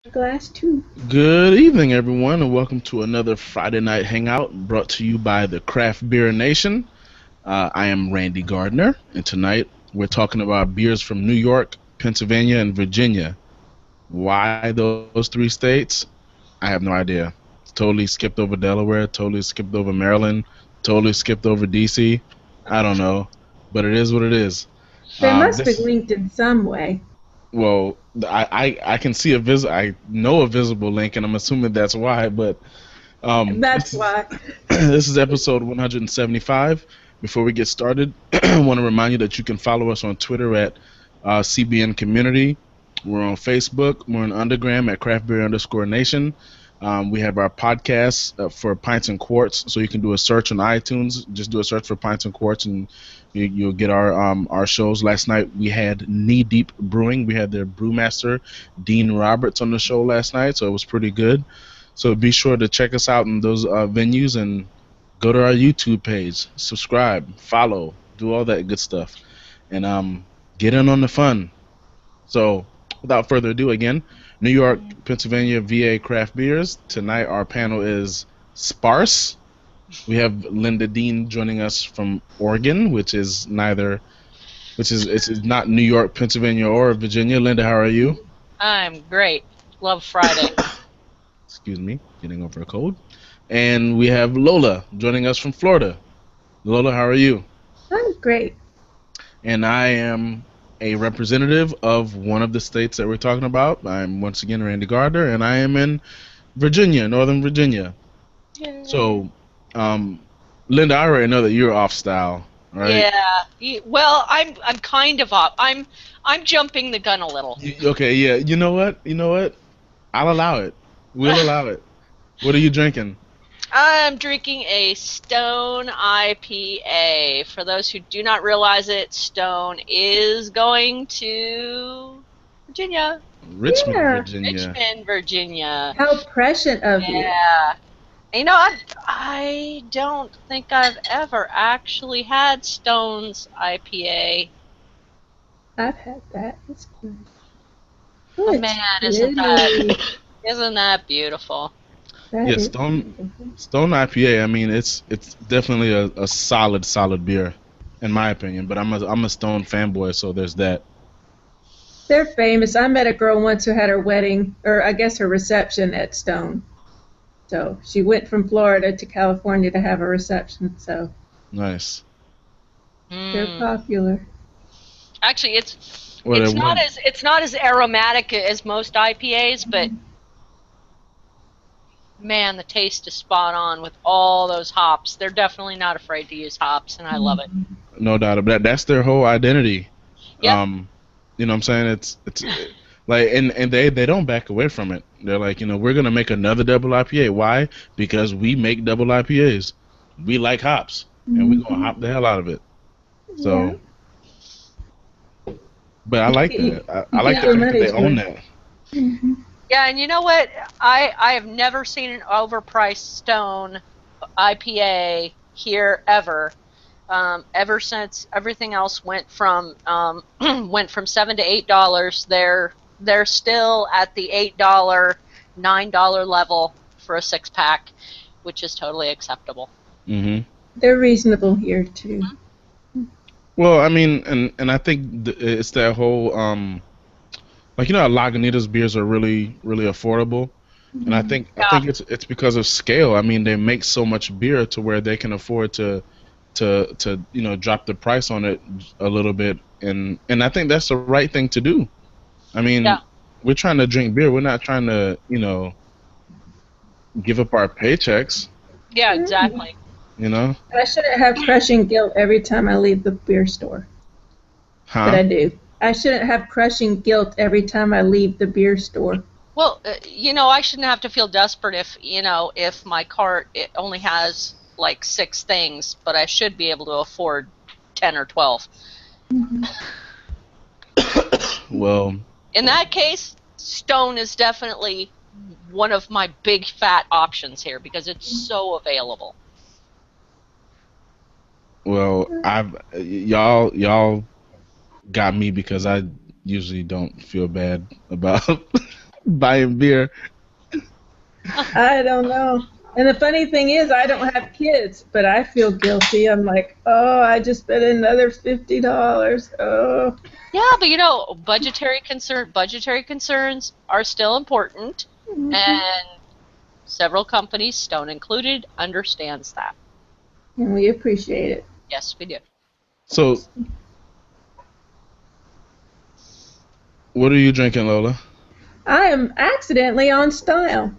Glass too. Good evening, everyone, and welcome to another Friday night hangout brought to you by the Craft Beer Nation. I am Randy Gardner, and tonight we're talking about beers from New York, Pennsylvania, and Virginia. Why those three states? I have no idea. Totally skipped over Delaware, totally skipped over Maryland, totally skipped over DC. I don't know, but it is what it is. They must be This linked in some way. well, I can see I know a visible link, and I'm assuming that's why. But That's this is why. this is episode 175. Before we get started, I want to remind you that you can follow us on Twitter at CBN Community. We're on Facebook. We're on Undergram at craftbeer_nation. We have our podcast for Pints and Quarts, so you can do a search on iTunes. Just do a search for Pints and Quarts, and you'll get our shows. Last night we had Knee Deep Brewing. We had their brewmaster Dean Roberts on the show last night, so it was pretty good. So be sure to check us out in those venues and go to our YouTube page, subscribe, follow, do all that good stuff, and get in on the fun. So without further ado, again, New York, Pennsylvania, VA craft beers. Tonight our panel is sparse. We have Linda Dean joining us from Oregon, which is not New York, Pennsylvania, or Virginia. Linda, how are you? I'm great. Love Friday. Excuse me, getting over a cold. And we have Lola joining us from Florida. Lola, how are you? I'm great. And I am a representative of one of the states that we're talking about. I'm once again Randy Gardner, and I am in Virginia, Northern Virginia. Yay. So, um, Linda, I already know that you're off style, right? Yeah. Well, I'm kind of up. I'm jumping the gun a little. Okay, yeah. You know what? You know what? I'll allow it. We'll allow it. What are you drinking? I'm drinking a Stone IPA. For those who do not realize it, Stone is going to Virginia. Richmond, Yeah. Virginia. Richmond, Virginia. How prescient of you. Yeah. You know, I don't think I've ever actually had Stone's IPA. I've had that. It's good. Oh Oh, it's man, pretty. isn't that beautiful? That Yeah, is Stone beautiful. Stone IPA. I mean, it's definitely a solid beer, in my opinion. But I'm a Stone fanboy, so there's that. They're famous. I met a girl once who had her wedding, or I guess her reception at Stone. So she went from Florida to California to have a reception. So Nice. they're Mm. popular. Actually, Well, it's well, not as aromatic as most IPAs, but man, the taste is spot on with all those hops. They're definitely not afraid to use hops, and I love it. no doubt about that. That's their whole identity. Yep. Um, you know what I'm saying? It's like and they don't back away from it. They're like, we're gonna make another double IPA. Why? Because we make double IPAs. We like hops, and we gonna Mm-hmm. hop the hell out of it. Yeah. So, but I You like get, you, that. I you like get the your fact that they money's own worth. that. Mm-hmm. Yeah, and you know what? I have never seen an overpriced Stone IPA here ever. Ever since everything else went from $7 to $8, they're still at the $8, $9 level for a 6 pack, which is totally acceptable. Hmm. They're reasonable here too. Well, I mean, and I think it's that whole like Lagunitas beers are really affordable, and I Mm-hmm. think I Yeah, think it's because of scale. I mean, they make so much beer to where they can afford to drop the price on it a little bit, and I think that's the right thing to do. I yeah, mean, we're trying to drink beer. We're not trying to give up our paychecks. yeah, exactly. You know, I shouldn't have crushing guilt every time I leave the beer store, but huh? I do. I shouldn't have crushing guilt every time I leave the beer store. Well, I shouldn't have to feel desperate if my cart it only has like 6 things, but I should be able to afford 10 or 12. Mm-hmm. Well, In that case, Stone is definitely one of my big fat options here because it's so available. I've y'all got me because I usually don't feel bad about buying beer. I don't know. And the funny thing is, I don't have kids, but I feel guilty. I'm like, oh, I just spent another $50. Oh. Yeah, but budgetary concerns are still important, and several companies, Stone included, understands that. And we appreciate it. Yes, we do. So, what are you drinking, Lola? I am accidentally on style.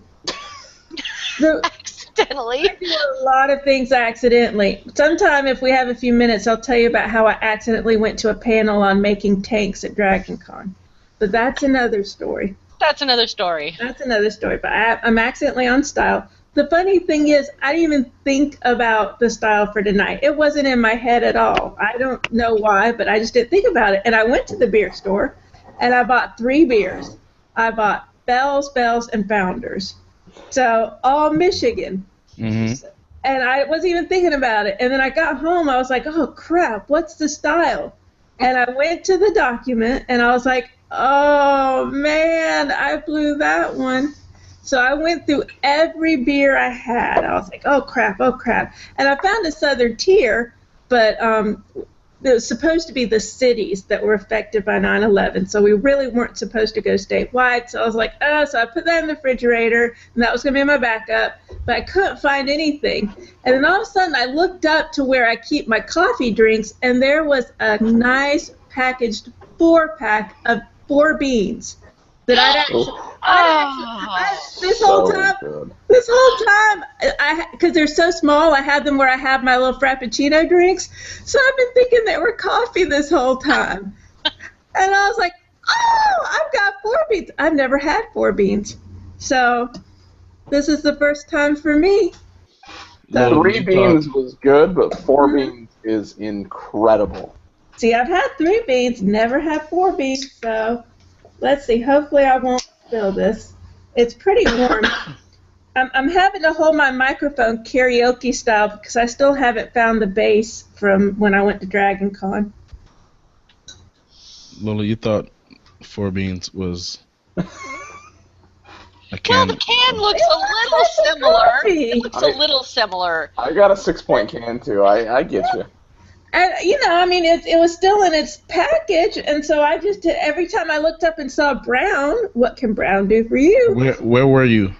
Accidentally? I do a lot of things accidentally. Sometime, if we have a few minutes, I'll tell you about how I accidentally went to a panel on making tanks at DragonCon. But that's another story. That's another story. But I'm accidentally on style. The funny thing is, I didn't even think about the style for tonight. It wasn't in my head at all. I don't know why, but I just didn't think about it. And I went to the beer store, and I bought 3 beers. I bought Bell's, and Founders. So, all Michigan. Mm-hmm. And I wasn't even thinking about it. And then I got home, I was like, oh, crap, what's the style? And I went to the document, and I was like, oh, man, I blew that one. So I went through every beer I had. I was like, oh, crap. And I found a Southern Tier, but it was supposed to be the cities that were affected by 9/11, so we really weren't supposed to go statewide. So I was like, oh, so I put that in the refrigerator, and that was going to be my backup, but I couldn't find anything. And then all of a sudden, I looked up to where I keep my coffee drinks, and there was a nice packaged 4-pack of 4 beans that I'd actually, this whole time, because they're so small, I had them where I have my little Frappuccino drinks. So I've been thinking they were coffee this whole time. And I was like, oh, I've got 4 beans. I've never had 4 beans. So this is the first time for me. So, 3 beans was good, but 4 beans is incredible. See, I've had 3 beans, never had 4 beans, so let's see. Hopefully I won't spill this. It's pretty warm. I'm having to hold my microphone karaoke style because I still haven't found the bass from when I went to DragonCon. Lola, you thought 4 beans was a can. Well, the can looks a little similar. It looks a little similar. I got a 6-point can, too. I get you. And, it was still in its package, and so I just did, every time I looked up and saw brown, what can brown do for you? Where were you?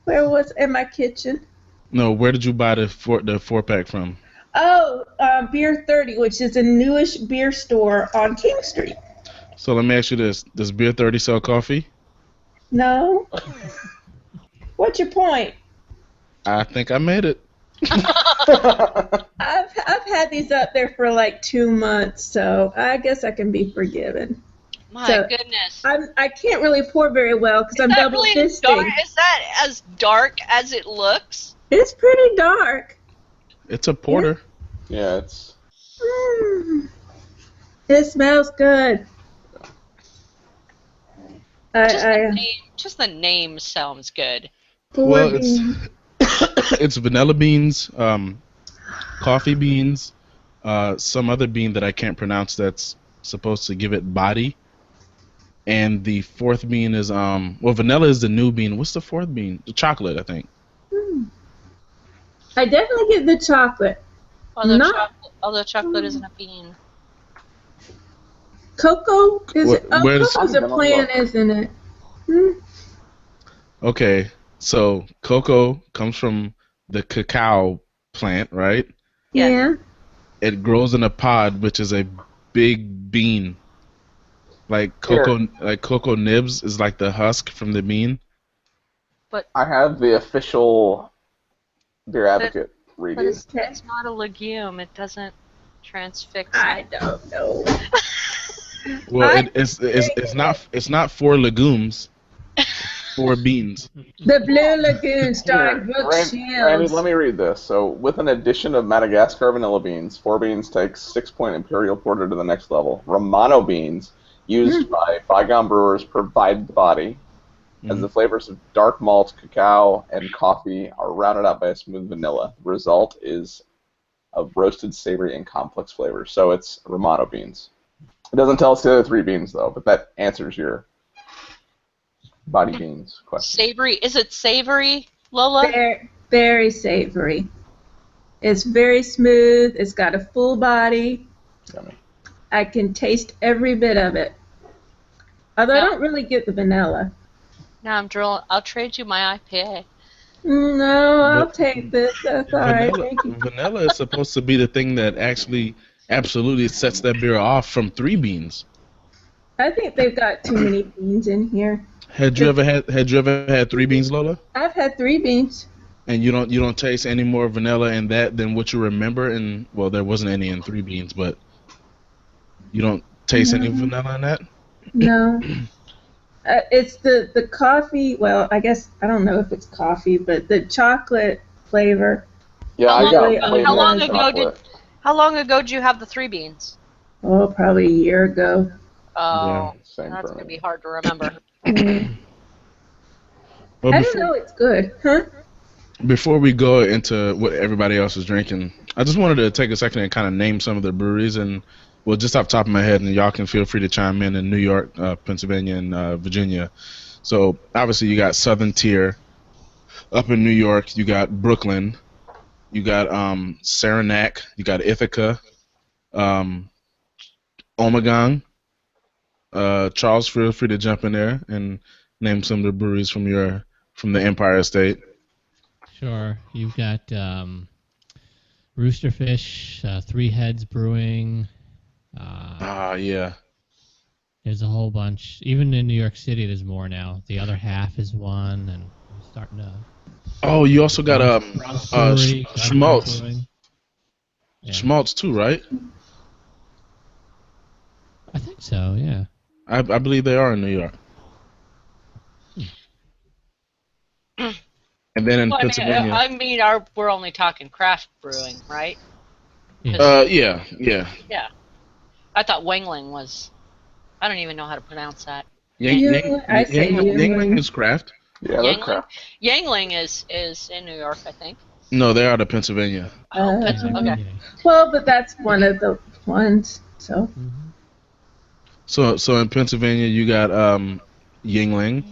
Where was in my kitchen? No, where did you buy the 4-pack from? Oh, Beer 30, which is a newish beer store on King Street. So let me ask you this: does Beer 30 sell coffee? No. What's your point? I think I made it. I've had these up there for like 2 months, so I guess I can be forgiven. My goodness. I can't really pour very well because I'm double fisting. Is that as dark as it looks? It's pretty dark. It's a porter. Yeah, it's... It smells good. Just the name sounds good. Well, it's vanilla beans, coffee beans, some other bean that I can't pronounce that's supposed to give it body. And the 4th bean is, vanilla is the new bean. What's the 4th bean? The chocolate, I think. I definitely get the chocolate. Although chocolate isn't a bean. Cocoa? Cocoa's a plant, isn't it? Okay, so cocoa comes from the cacao plant, right? Yeah. It grows in a pod, which is a big bean. Like cocoa nibs is like the husk from the bean. But I have the official Beer Advocate review. But it's not a legume. It doesn't transfix. I don't know. Well, it's not 4 legumes. 4 beans. The Blue Lagoon starring Brooke Shields. Randy, let me read this. So, with an addition of Madagascar vanilla beans, 4 beans takes 6-point Imperial Porter to the next level. Romano beans, used by Bygone Brewers, provide the body, as the flavors of dark malt, cacao, and coffee are rounded out by a smooth vanilla. The result is of roasted, savory, and complex flavors. So it's Romano beans. It doesn't tell us the other 3 beans, though, but that answers your... body beans question. Savory. Is it savory, Lola? Very, very savory. It's very smooth. It's got a full body. Yummy. I can taste every bit of it. Although I don't really get the vanilla. No, I'm drilling. I'll trade you my IPA. No, I'll take this. That's all right. Thank you. Vanilla is supposed to be the thing that actually absolutely sets that beer off from 3 beans. I think they've got too many beans in here. Had you ever had 3 beans, Lola? I've had 3 beans. And you don't taste any more vanilla in that than what you remember? And well, there wasn't any in 3 beans, but you don't taste any vanilla in that? No. It's the coffee. Well, I guess I don't know if it's coffee, but the chocolate flavor. Yeah, How I got long- way how more long ago chocolate. How long ago did you have the 3 beans? Oh, probably a year ago. Oh, Same that's for gonna me. be hard to remember. Well, I didn't know it's good, huh? before we go into what everybody else is drinking, I just wanted to take a second and kind of name some of the breweries, and well, just off the top of my head, and y'all can feel free to chime in New York, Pennsylvania, and Virginia. So obviously you got Southern Tier up in New York. You got Brooklyn. You got Saranac. You got Ithaca. Omegang. Charles, feel free to jump in there and name some of the breweries from the Empire State. Sure. You've got Roosterfish, Three Heads Brewing. Yeah. There's a whole bunch. Even in New York City, there's more now. The Other Half is one, and we're starting to. Oh, you also got Brewery, Schmaltz. Brewing. Yeah. Schmaltz too, right? I think so. Yeah. I believe they are in New York. And then in Well, Pennsylvania. we're only talking craft brewing, right? Yeah. Yeah. Yeah. I thought Wangling was. I don't even know how to pronounce that. Yingling is craft. Yeah, they're Yangling? crap. Yangling is in New York, I think. No, they're out of Pennsylvania. Oh, okay. Well, but that's one of the ones. So. Mm-hmm. So in Pennsylvania, you got Yingling,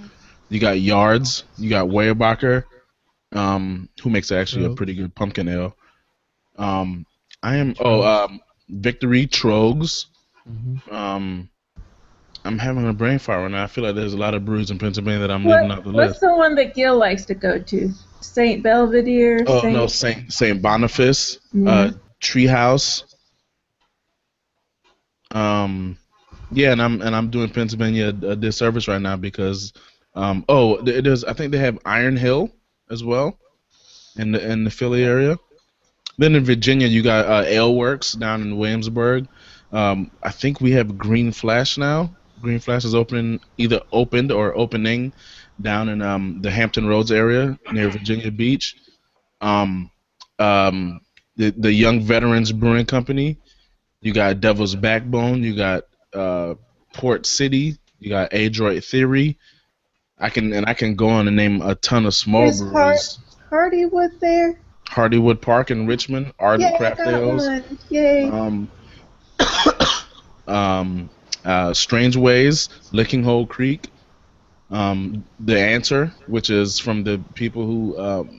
you got Yards, you got Weyerbacher, who makes actually a pretty good pumpkin ale. Victory Trogs. Mm-hmm. I'm having a brain fart right now. I feel like there's a lot of breweries in Pennsylvania that I'm leaving out the What's list. the one that Gil likes to go to? St. Belvedere? Oh no, Saint Boniface, Treehouse. Yeah, and I'm doing Pennsylvania a disservice right now because I think they have Iron Hill as well in the Philly area. Then in Virginia you got Ale Works down in Williamsburg. I think we have Green Flash now. Green Flash is either opened or opening down in the Hampton Roads area near Virginia Beach. The Young Veterans Brewing Company. You got Devil's Backbone. You got Port City. You got Adroit Theory. I can go on and name a ton of small breweries. Hardywood there? Hardywood Park in Richmond. Ardent Yay, Craft I got Ales. one. Yay. Strange Ways, Licking Hole Creek. The Answer, which is from the people who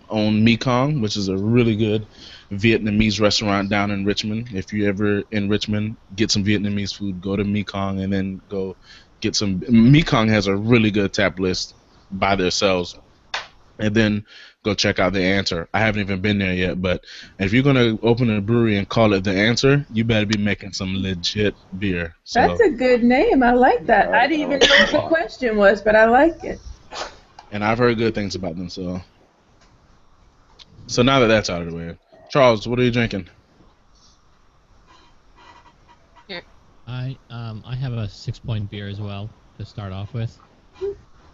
own Mekong, which is a really good Vietnamese restaurant down in Richmond. If you're ever in Richmond, get some Vietnamese food, go to Mekong and then go get some. Mekong has a really good tap list by themselves. And then go check out The Answer. I haven't even been there yet, but if you're going to open a brewery and call it The Answer, you better be making some legit beer. So, That's a good name. I like that. I didn't even know what the question was, but I like it. and I've heard good things about them. So now that that's out of the way, Charles, what are you drinking? I have a 6-point beer as well to start off with.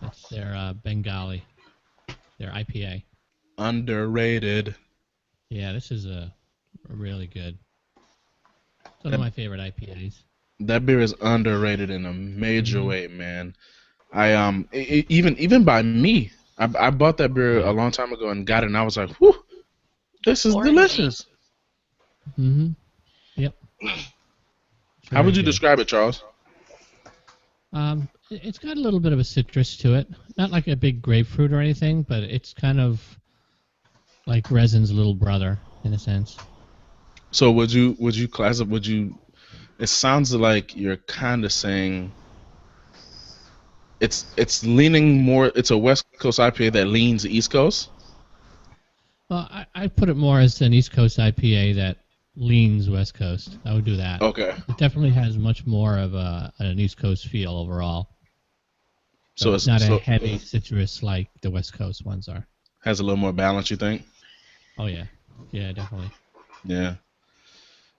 That's their Bengali, their IPA. Underrated. Yeah, this is a really good. It's one of my favorite IPAs. That beer is underrated in a major way, man. I even by me, I bought that beer a long time ago and got it, and I was like, whew, this is delicious. Mm-hmm. Yep. How would you describe it, Charles? It's got a little bit of a citrus to it. Not like a big grapefruit or anything, but it's kind of like resin's little brother in a sense. So would you class it? It sounds like you're kind of saying it's leaning more. It's a West Coast IPA that leans East Coast. Well, I put it more as an East Coast IPA that leans West Coast. I would do that. Okay. It definitely has much more of an East Coast feel overall. So it's not a heavy citrus like the West Coast ones are. Has a little more balance, you think? Oh yeah, yeah, definitely. Yeah.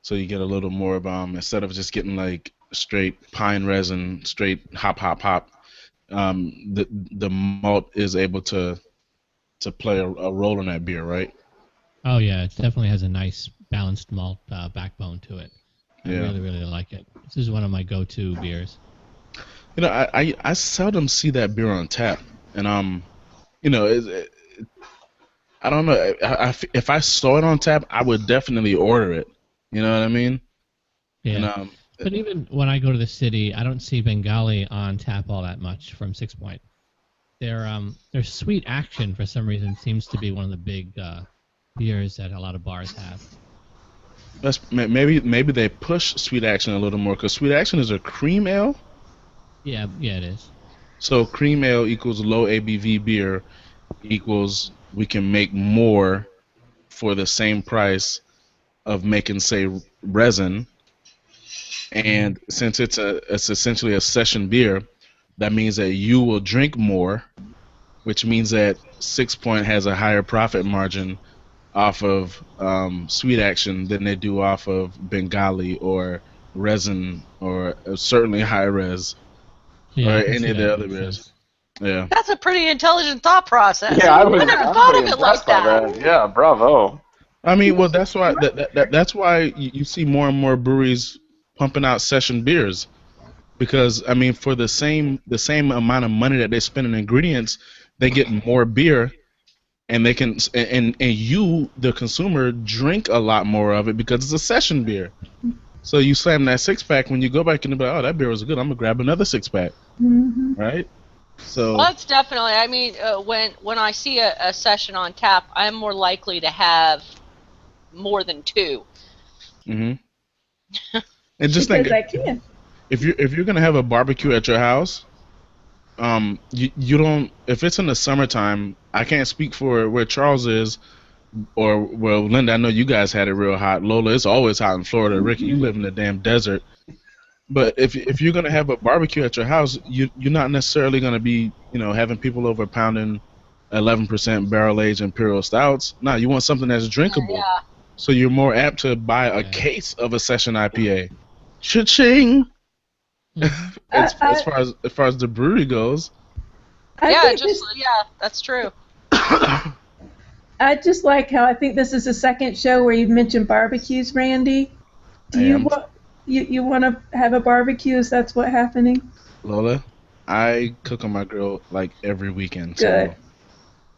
So you get a little more of instead of just getting like straight pine resin, straight hop, the malt is able to play a role in that beer, right? Oh yeah, it definitely has a nice balanced malt backbone to it. I really like it. This is one of my go-to beers. You know, I seldom see that beer on tap, and you know, I don't know. If I saw it on tap, I would definitely order it. You know what I mean? Yeah. And, but even when I go to the city, I don't see Bengali on tap all that much from 6 Point. Their Sweet Action for some reason seems to be one of the big beers that a lot of bars have. Maybe they push Sweet Action a little more because Sweet Action is a cream ale. Yeah, it is. So cream ale equals low ABV beer equals we can make more for the same price of making, say, resin. And since it's essentially a session beer, that means that you will drink more, which means that 6 Point has a higher profit margin off of Sweet Action than they do off of Bengali or resin or certainly high res. Yeah, or any of the other beers. Yeah. That's a pretty intelligent thought process. Yeah, I never thought of it like that. Yeah, bravo. I mean, well, that's why that's why you see more and more breweries pumping out session beers, because I mean, for the same amount of money that they spend in ingredients, they get more beer, and they can and you, the consumer, drink a lot more of it because it's a session beer. So you slam that 6-pack when you go back and you're like, oh, that beer was good. I'm gonna grab another 6-pack, right? So well, that's definitely. I mean, when I see a session on tap, I'm more likely to have more than two. And just think, if you're gonna have a barbecue at your house, you don't. If it's in the summertime, I can't speak for where Charles is. Or, well, Linda, I know you guys had it real hot. Lola, it's always hot in Florida. Ricky, you live in the damn desert. But if you're going to have a barbecue at your house, you're not necessarily going to be, having people over pounding 11% barrel-aged imperial stouts. No, you want something that's drinkable. Yeah. So you're more apt to buy a case of a session IPA. Cha-ching! as far as the brewery goes. That's true. I just like how I think this is the second show where you've mentioned barbecues, Randy. Do you want to have a barbecue? Is that's what's happening? Lola, I cook on my grill like every weekend. Good.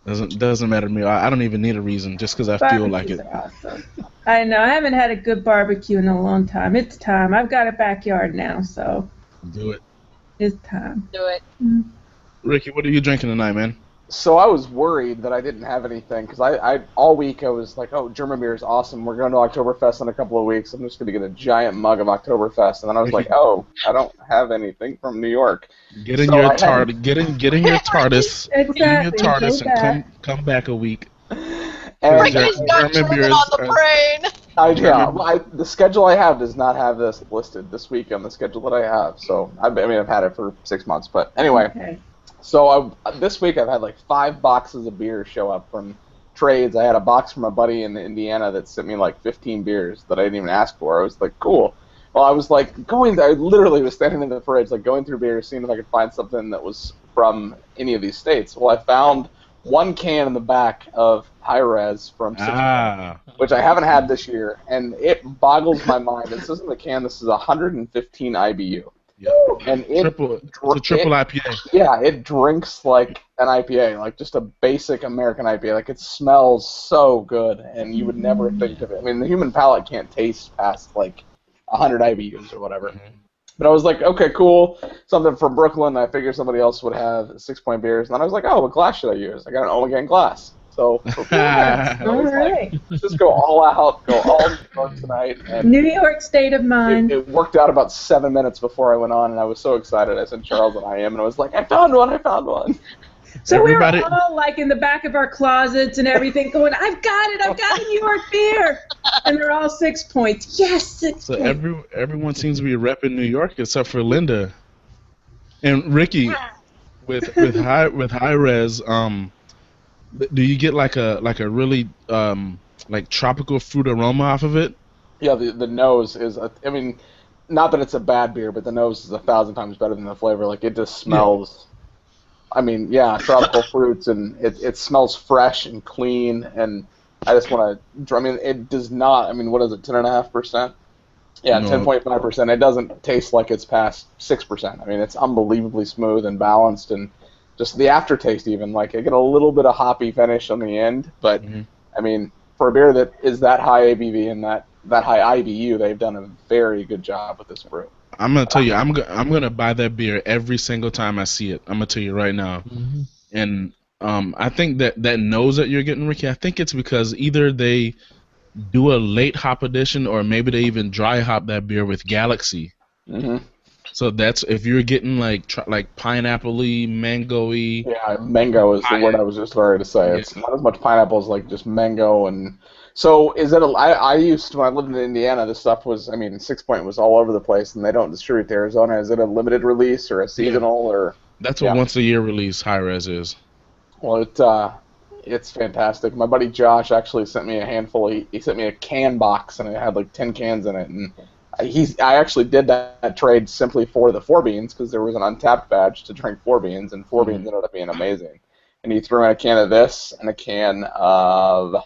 So doesn't matter to me. I don't even need a reason, just because I feel like it. Awesome. I know. I haven't had a good barbecue in a long time. It's time. I've got a backyard now, so. Do it. It's time. Do it. Ricky, what are you drinking tonight, man? So I was worried that I didn't have anything, because I all week I was like, oh, German beer is awesome. We're going to Oktoberfest in a couple of weeks. I'm just going to get a giant mug of Oktoberfest. And then I was like, oh, I don't have anything from New York. Get in your TARDIS. Get in your TARDIS. Exactly. Get in your TARDIS and come back a week. Ricky's not German on the brain. The schedule I have does not have this listed this week on the schedule that I have. So I've had it for 6 months. But anyway. Okay. So this week I've had like 5 boxes of beer show up from trades. I had a box from a buddy in Indiana that sent me like 15 beers that I didn't even ask for. I was like, cool. Well, I was like I literally was standing in the fridge, like going through beers, seeing if I could find something that was from any of these states. Well, I found one can in the back of High Res from 6 Point, which I haven't had this year, and it boggles my mind. It says in the can this is 115 IBU. Yeah. And it's a triple IPA. Yeah, it drinks like an IPA, like just a basic American IPA. Like it smells so good, and you would never think of it. I mean, the human palate can't taste past like 100 IBUs or whatever. But I was like, okay, cool, something from Brooklyn. I figured somebody else would have 6-point beers, and then I was like, oh, what glass should I use? I got an Omegan glass. So All right. like, let's just go all out, go all New York tonight. And New York state of mind. it worked out about 7 minutes before I went on, and I was so excited. I sent Charles and I am, and I was like, I found one. So Everybody- we were all like in the back of our closets and everything going, I've got a New York beer. And they're all 6 points. Yes, 6 So points. everyone seems to be repping New York except for Linda and Ricky with high res. Do you get like a really like tropical fruit aroma off of it? Yeah, the nose is, I mean, not that it's a bad beer, but the nose is 1,000 times better than the flavor. Like, it just smells, I mean, yeah, tropical fruits, and it smells fresh and clean, and I just want to, I mean, it does not, I mean, what is it, 10.5%? Yeah, No. 10.5%. It doesn't taste like it's past 6%. I mean, it's unbelievably smooth and balanced, and just the aftertaste even, like, I get a little bit of hoppy finish on the end, but, I mean, for a beer that is that high ABV and that high IBU, they've done a very good job with this brew. I'm gonna tell you, I'm gonna buy that beer every single time I see it. I'm gonna tell you right now, and I think that nose that you're getting, Ricky, I think it's because either they do a late hop edition or maybe they even dry hop that beer with Galaxy. So that's if you're getting like pineapple-y, mango-y. Yeah, mango is the word I was just ready to say. It's not as much pineapple as like just mango. And so is it I used to, when I lived in Indiana, this stuff was, I mean, 6 Point was all over the place, and they don't distribute to Arizona. Is it a limited release or a seasonal or? That's a once-a-year release high res is. Well, it's fantastic. My buddy Josh actually sent me a handful. He sent me a can box, and it had like 10 cans in it, and I actually did that trade simply for the 4 beans because there was an untapped batch to drink 4 beans, and 4 beans ended up being amazing. And he threw in a can of this and a can of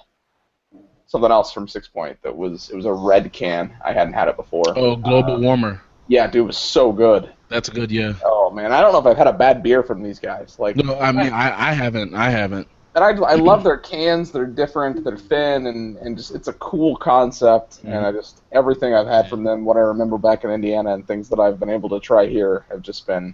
something else from 6 Point. It was a red can. I hadn't had it before. Oh, Global Warmer. Yeah, dude, it was so good. That's good, yeah. Oh man, I don't know if I've had a bad beer from these guys. Like, no, I mean I haven't. And I love their cans. They're different. They're thin, and just it's a cool concept. And I just everything I've had from them, what I remember back in Indiana, and things that I've been able to try here have just been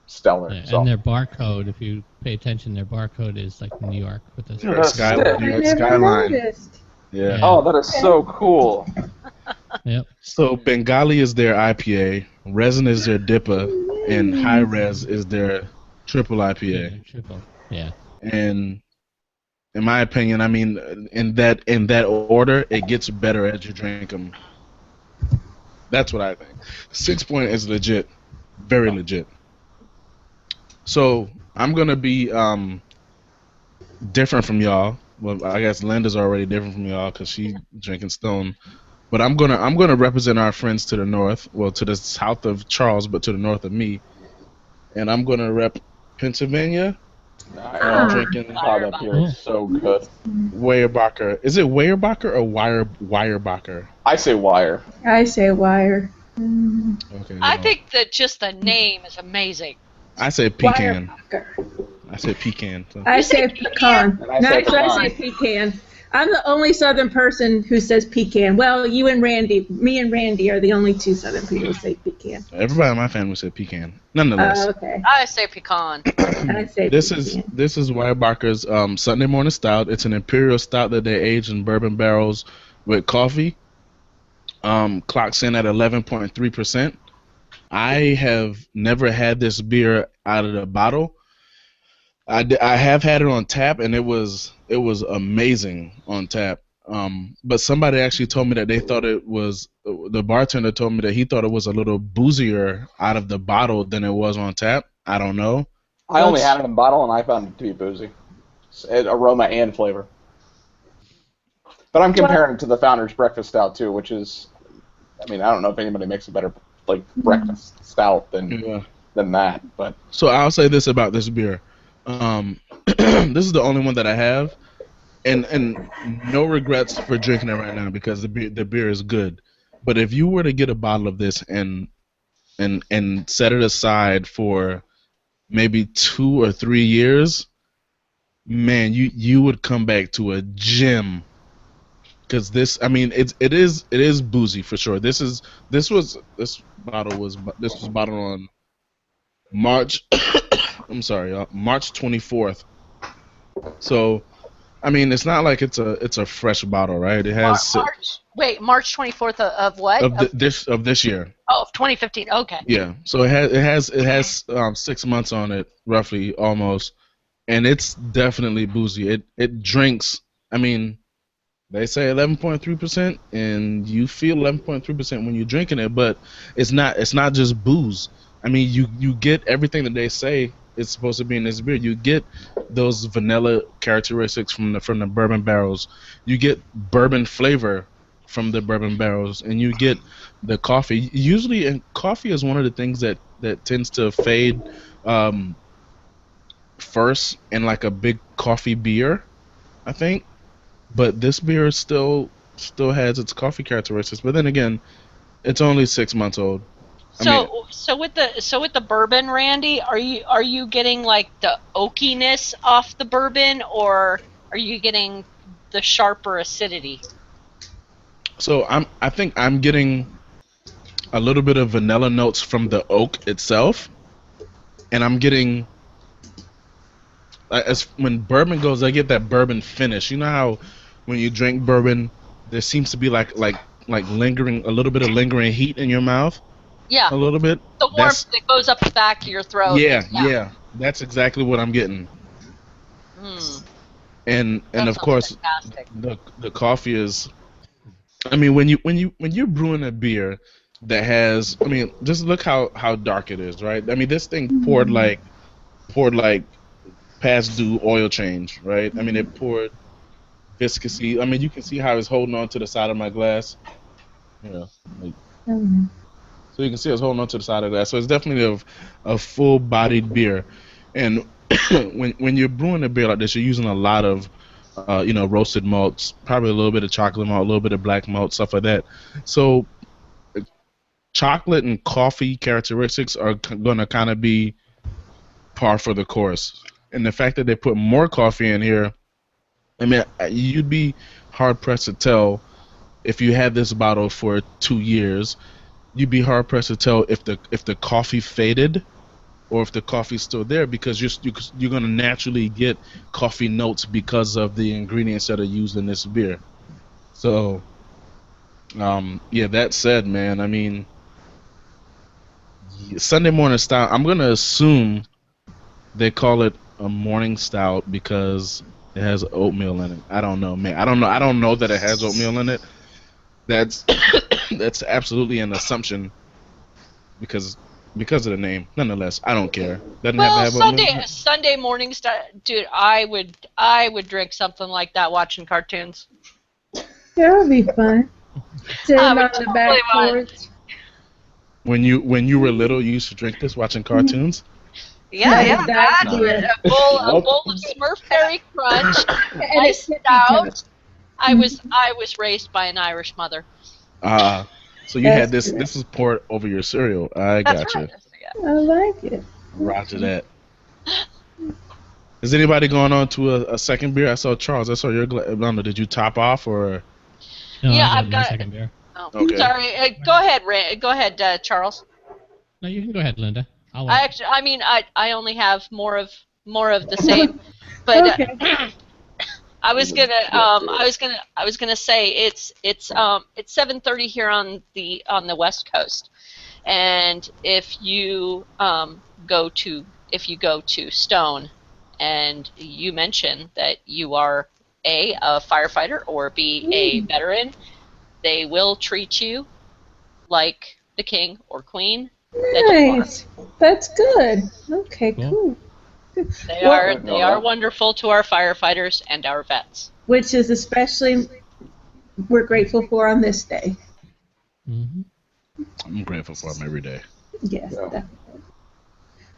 stellar. Yeah, so. and their barcode, if you pay attention, their barcode is like New York with the New York Skyline. Yeah. Oh, that is so cool. Yep. So Bengali is their IPA, Resin is their DIPA, and High Res is their triple IPA. Triple. Yeah. And in my opinion, I mean, in that order, it gets better as you drink them. That's what I think. 6 Point is legit, very legit. So I'm gonna be different from y'all. Well, I guess Linda's already different from y'all because she's drinking Stone. But I'm gonna represent our friends to the north, well, to the south of Charles, but to the north of me, and I'm gonna rep Pennsylvania. I'm drinking God, that beer is so good. Weyerbacher. Is it Weyerbacher or Weyerbacher? I say wire. I say wire. Okay. I think that just the name is amazing. I say pecan. Weyerbacher. I say pecan. So. I say pecan. And I say Actually, I say pecan. I'm the only Southern person who says pecan. Well, you and Randy, me and Randy are the only 2 Southern people who say pecan. Everybody in my family said pecan. Nonetheless. Oh, okay. I say pecan. I say This pecan. is Weyerbacher's Sunday morning stout. It's an imperial stout that they age in bourbon barrels with coffee. Clocks in at 11.3%. I have never had this beer out of the bottle. I have had it on tap, and it was amazing on tap. But somebody actually told me that they thought it was, the bartender told me that he thought it was a little boozier out of the bottle than it was on tap. I don't know. I only had it in bottle, and I found it to be boozy. Aroma and flavor. But I'm comparing it to the Founder's Breakfast Stout, too, which is, I mean, I don't know if anybody makes a better breakfast stout than that. But So I'll say this about this beer. This is the only one that I have, and no regrets for drinking it right now because the beer is good. But if you were to get a bottle of this and set it aside for maybe 2 or 3 years, man, you would come back to a gem because this, I mean, it is boozy for sure. This bottle was bottled on March. I'm sorry, March 24th. So, I mean, it's not like it's a fresh bottle, right? It has March 24th of what? Of this year. Oh, 2015. Okay. Yeah. So it has 6 months on it, roughly, almost, and it's definitely boozy. It drinks. I mean, they say 11.3%, and you feel 11.3% when you're drinking it, but it's not just booze. I mean, you get everything that they say it's supposed to be in this beer. You get those vanilla characteristics from the bourbon barrels. You get bourbon flavor from the bourbon barrels, and you get the coffee. Usually, and coffee is one of the things that tends to fade first in like a big coffee beer, I think. But this beer still has its coffee characteristics. But then again, it's only 6 months old. So with the bourbon, Randy, are you getting like the oakiness off the bourbon, or are you getting the sharper acidity? So I think I'm getting a little bit of vanilla notes from the oak itself, and I'm getting as when bourbon goes, I get that bourbon finish. You know how when you drink bourbon, there seems to be like lingering, a little bit of lingering heat in your mouth. Yeah. A little bit. The warmth that goes up the back of your throat. Yeah. That's exactly what I'm getting. And of course, the coffee is. I mean, when you're brewing a beer that has, I mean, just look how dark it is, right? I mean, this thing poured like past due oil change, right? I mean, it poured viscousy. I mean, you can see how it's holding on to the side of my glass. You know, like, so you can see it's holding on to the side of the glass. So it's definitely a full-bodied beer. And when you're brewing a beer like this, you're using a lot of roasted malts, probably a little bit of chocolate malt, a little bit of black malt, stuff like that. So chocolate and coffee characteristics are going to kind of be par for the course. And the fact that they put more coffee in here, I mean, you'd be hard-pressed to tell if you had this bottle for 2 years. You'd be hard-pressed to tell if the coffee faded or if the coffee's still there, because you're going to naturally get coffee notes because of the ingredients that are used in this beer. So, that said, man, I mean, Sunday morning stout, I'm going to assume they call it a morning stout because it has oatmeal in it. I don't know, man. I don't know that it has oatmeal in it. That's absolutely an assumption because of the name. Nonetheless, I don't care. Doesn't have to have Sunday morning dude, I would drink something like that watching cartoons. That would be fun. Sitting on the back porch. When you were little, you used to drink this watching cartoons? Yeah, that. A bowl of Smurfberry Crunch, nice stout. I was raised by an Irish mother. So you had this. This is poured over your cereal. I gotcha. Right. I like it. Roger that. Is anybody going on to a second beer? I saw Charles. I saw your glass. Did you top off or? No, I've got my second beer. Oh, okay. Sorry. Go ahead, Go ahead, Charles. No, you can go ahead, Linda. I only have more of the same, but Okay. I was gonna say it's 7:30 here on the West Coast, and if you go to Stone, and you mention that you are a firefighter or B a veteran, they will treat you like the king or queen. Nice. That's good. Okay, cool. They are wonderful to our firefighters and our vets. Which is especially we're grateful for on this day. Mm-hmm. I'm grateful for them every day. Yes, definitely.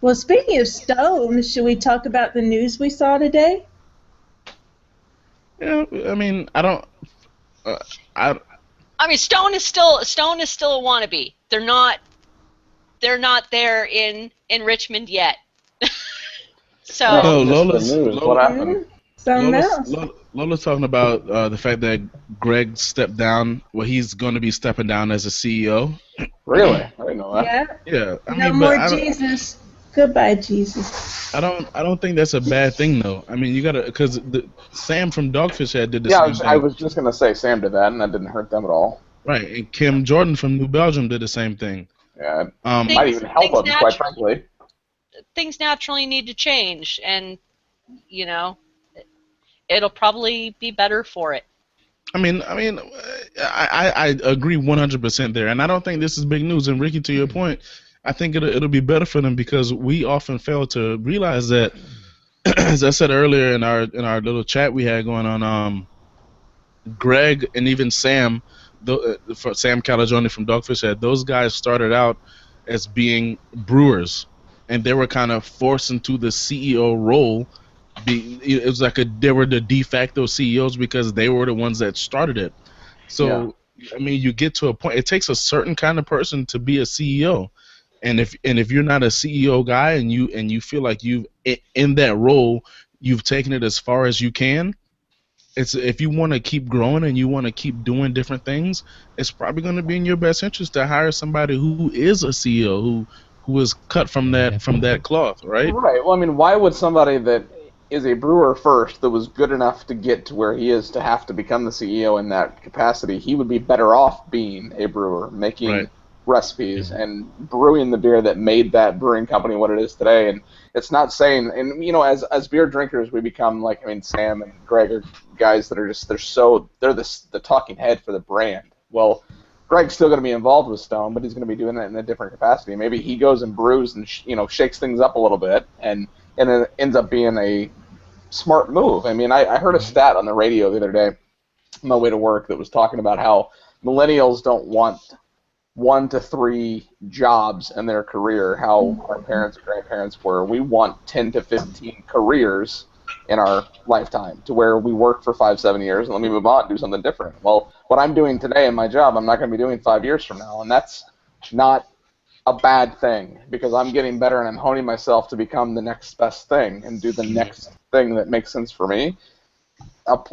Well, speaking of Stone, should we talk about the news we saw today? Yeah, I mean, I don't. I mean, Stone is still a wannabe. They're not there in Richmond yet. So Lola's what happened? Something else. Lola's talking about the fact that Greg stepped down. Well, he's going to be stepping down as a CEO. Really? I didn't know that. Yeah. Yeah, I No mean, more but Jesus. Goodbye, Jesus. I don't think that's a bad thing though. I mean, you gotta because Sam from Dogfish Head did the Yeah, same I thing. was just gonna say Sam did that, and that didn't hurt them at all. Right, and Kim Jordan from New Belgium did the same thing. Yeah, it might even help them, quite frankly. Things naturally need to change, and you know, it'll probably be better for it. I agree 100% there, and I don't think this is big news. And Ricky, to your point, I think it'll be better for them because we often fail to realize that, as I said earlier in our little chat we had going on, Greg and even Sam, for Sam Calagione from Dogfish Head, those guys started out as being brewers, and they were kind of forced into the CEO role. It was like they were the de facto CEOs because they were the ones that started it. So I mean, you get to a point. It takes a certain kind of person to be a CEO, and if you're not a CEO guy and you feel like you've in that role, you've taken it as far as you can. If you want to keep growing and you want to keep doing different things, it's probably going to be in your best interest to hire somebody who is a CEO who is cut from that cloth, right? Right. Well, I mean, why would somebody that is a brewer first that was good enough to get to where he is to have to become the CEO in that capacity? He would be better off being a brewer, making recipes and brewing the beer that made that brewing company what it is today. And it's not saying, and you know, as beer drinkers, we become like, I mean, Sam and Greg are guys that are just they're the talking head for the brand. Well, Greg's still going to be involved with Stone, but he's going to be doing it in a different capacity. Maybe he goes and brews and shakes things up a little bit, and it ends up being a smart move. I mean, I heard a stat on the radio the other day on my way to work that was talking about how millennials don't want 1 to 3 jobs in their career, how our parents and grandparents were. We want 10 to 15 careers in our lifetime, to where we work for 5-7 years and let me move on and do something different. Well, what I'm doing today in my job, I'm not going to be doing 5 years from now, and that's not a bad thing, because I'm getting better and I'm honing myself to become the next best thing and do the next thing that makes sense for me.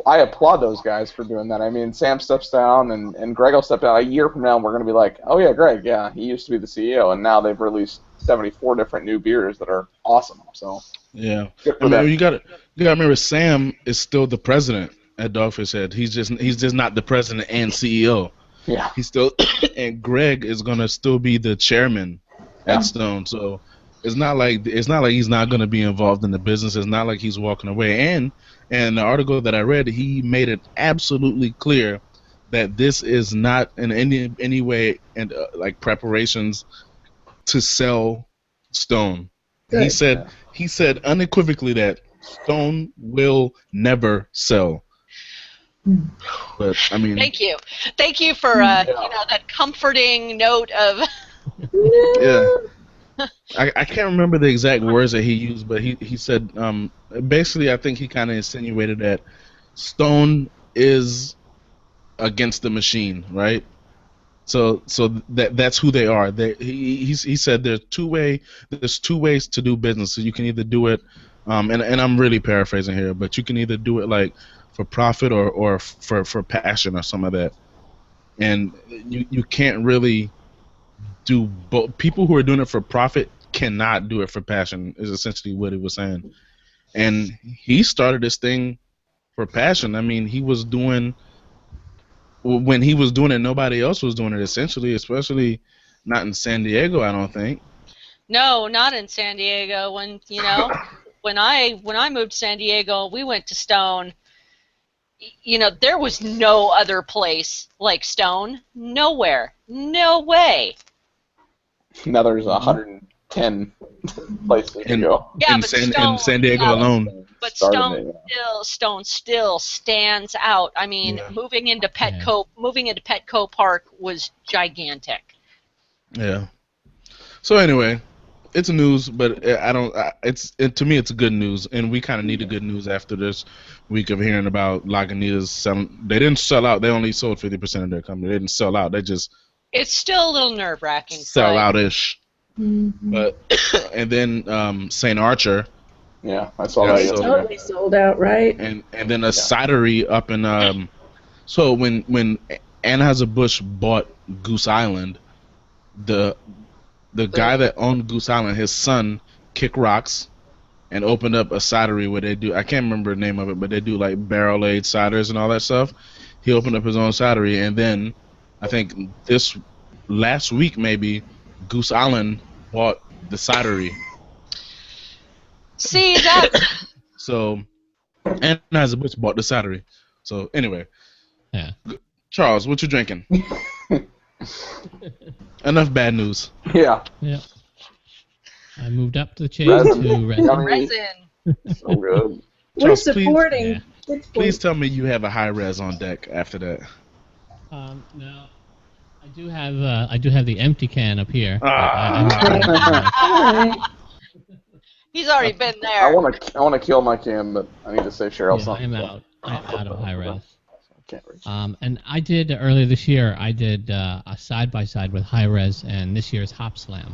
I applaud those guys for doing that. I mean, Sam steps down and Greg will step down. A year from now, we're going to be like, oh yeah, Greg, yeah, he used to be the CEO, and now they've released 74 different new beers that are awesome. So yeah, I mean, you got to remember, Sam is still the president at Dogfish Head. He's just not the president and CEO. Yeah, he's still, and Greg is going to still be the chairman at Stone. So it's not like he's not going to be involved in the business. It's not like he's walking away. And the article that I read, he made it absolutely clear that this is not in any way and like preparations to sell Stone. Good. He said unequivocally that Stone will never sell. But I mean, thank you for that comforting note of. Yeah. I can't remember the exact words that he used, but he said basically, I think he kind of insinuated that Stone is against the machine, right? So that's who they are. He said there's two ways to do business. So you can either do it, and I'm really paraphrasing here, but you can either do it like for profit or for passion or some of that, and you can't really do both. People who are doing it for profit cannot do it for passion, is essentially what he was saying. And he started this thing for passion. I mean, when he was doing it, nobody else was doing it, essentially, especially not in San Diego, I don't think. No, not in San Diego. When I moved to San Diego, we went to Stone. There was no other place like Stone. Nowhere. No way. Now there's 110 places to go. Yeah, in San Diego alone. But Stone still stands out. I mean, moving into Petco Park was gigantic. Yeah. So anyway, it's news, but to me it's good news, and we kind of needed good news after this week of hearing about Lagunitas selling. They didn't sell out. They only sold 50% of their company. They didn't sell out. They just. It's still a little nerve-wracking. Sell out-ish. Mm-hmm. But and then St. Archer Yeah, I saw Yeah, that They so- yesterday. totally sold out, right? And then a cidery up in so when Anheuser-Busch bought Goose Island, the guy that owned Goose Island, his son kicked rocks and opened up a cidery where they do, I can't remember the name of it, but they do like barrel aged ciders and all that stuff. He opened up his own cidery, and then I think this last week maybe Goose Island bought the cidery. See that? So Anheuser-Busch bought the cidery. So anyway, Yeah. Charles, what you drinking? Enough bad news. Yeah. Yeah. I moved up the chain Resin. to resin. Yummy. Resin. So good. We're Charles, please- supporting. Yeah. Good Please point. tell me you have a high res on deck after that. No, I do have the empty can up here. All right. He's already been there. I want to kill my can, but I need to save Cheryl Yeah, something. I'm out. I'm out of high res. I can't reach. And I did earlier this year. I did a side by side with high res and this year's Hop Slam,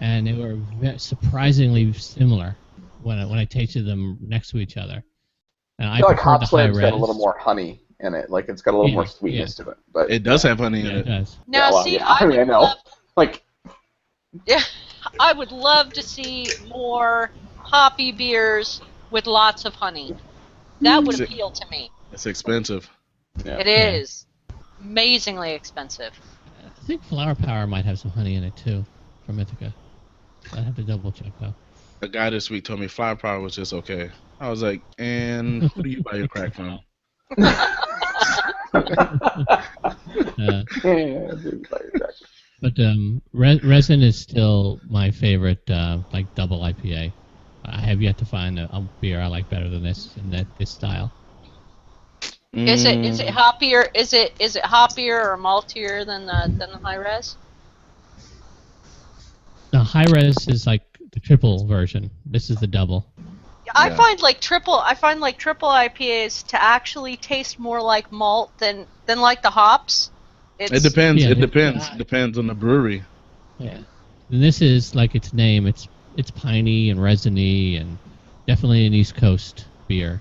and they were surprisingly similar when I tasted them next to each other. And I I feel like prefer Hop the high Slam's res. got a little more honey in it. Like it's got a little Yeah, more sweetness to it. But It does have honey in Yeah, it it. does. Now, well, see, yeah, I mean, I know. Like I would love to see more hoppy beers with lots of honey. That would Sick. appeal to me. It's expensive. yeah. It is amazingly expensive. I think Flower Power might have some honey in it too, from Ithaca. I'd have to double check though. A guy this week told me Flower Power was just okay. I was like, and who do you buy your crack from? Uh, Yeah, dude, like, exactly. But resin is still my favorite, like double IPA. I have yet to find a beer I like better than this in this style. Is it hoppier? Is it hoppier or maltier than the high res? The high res is like the triple version. This is the double. I Yeah. find like triple IPAs to actually taste more like malt than like the hops. It depends. Yeah, It depends. yeah. Depends on the brewery. Yeah. And this is like its name. It's piney and resiny and definitely an East Coast beer.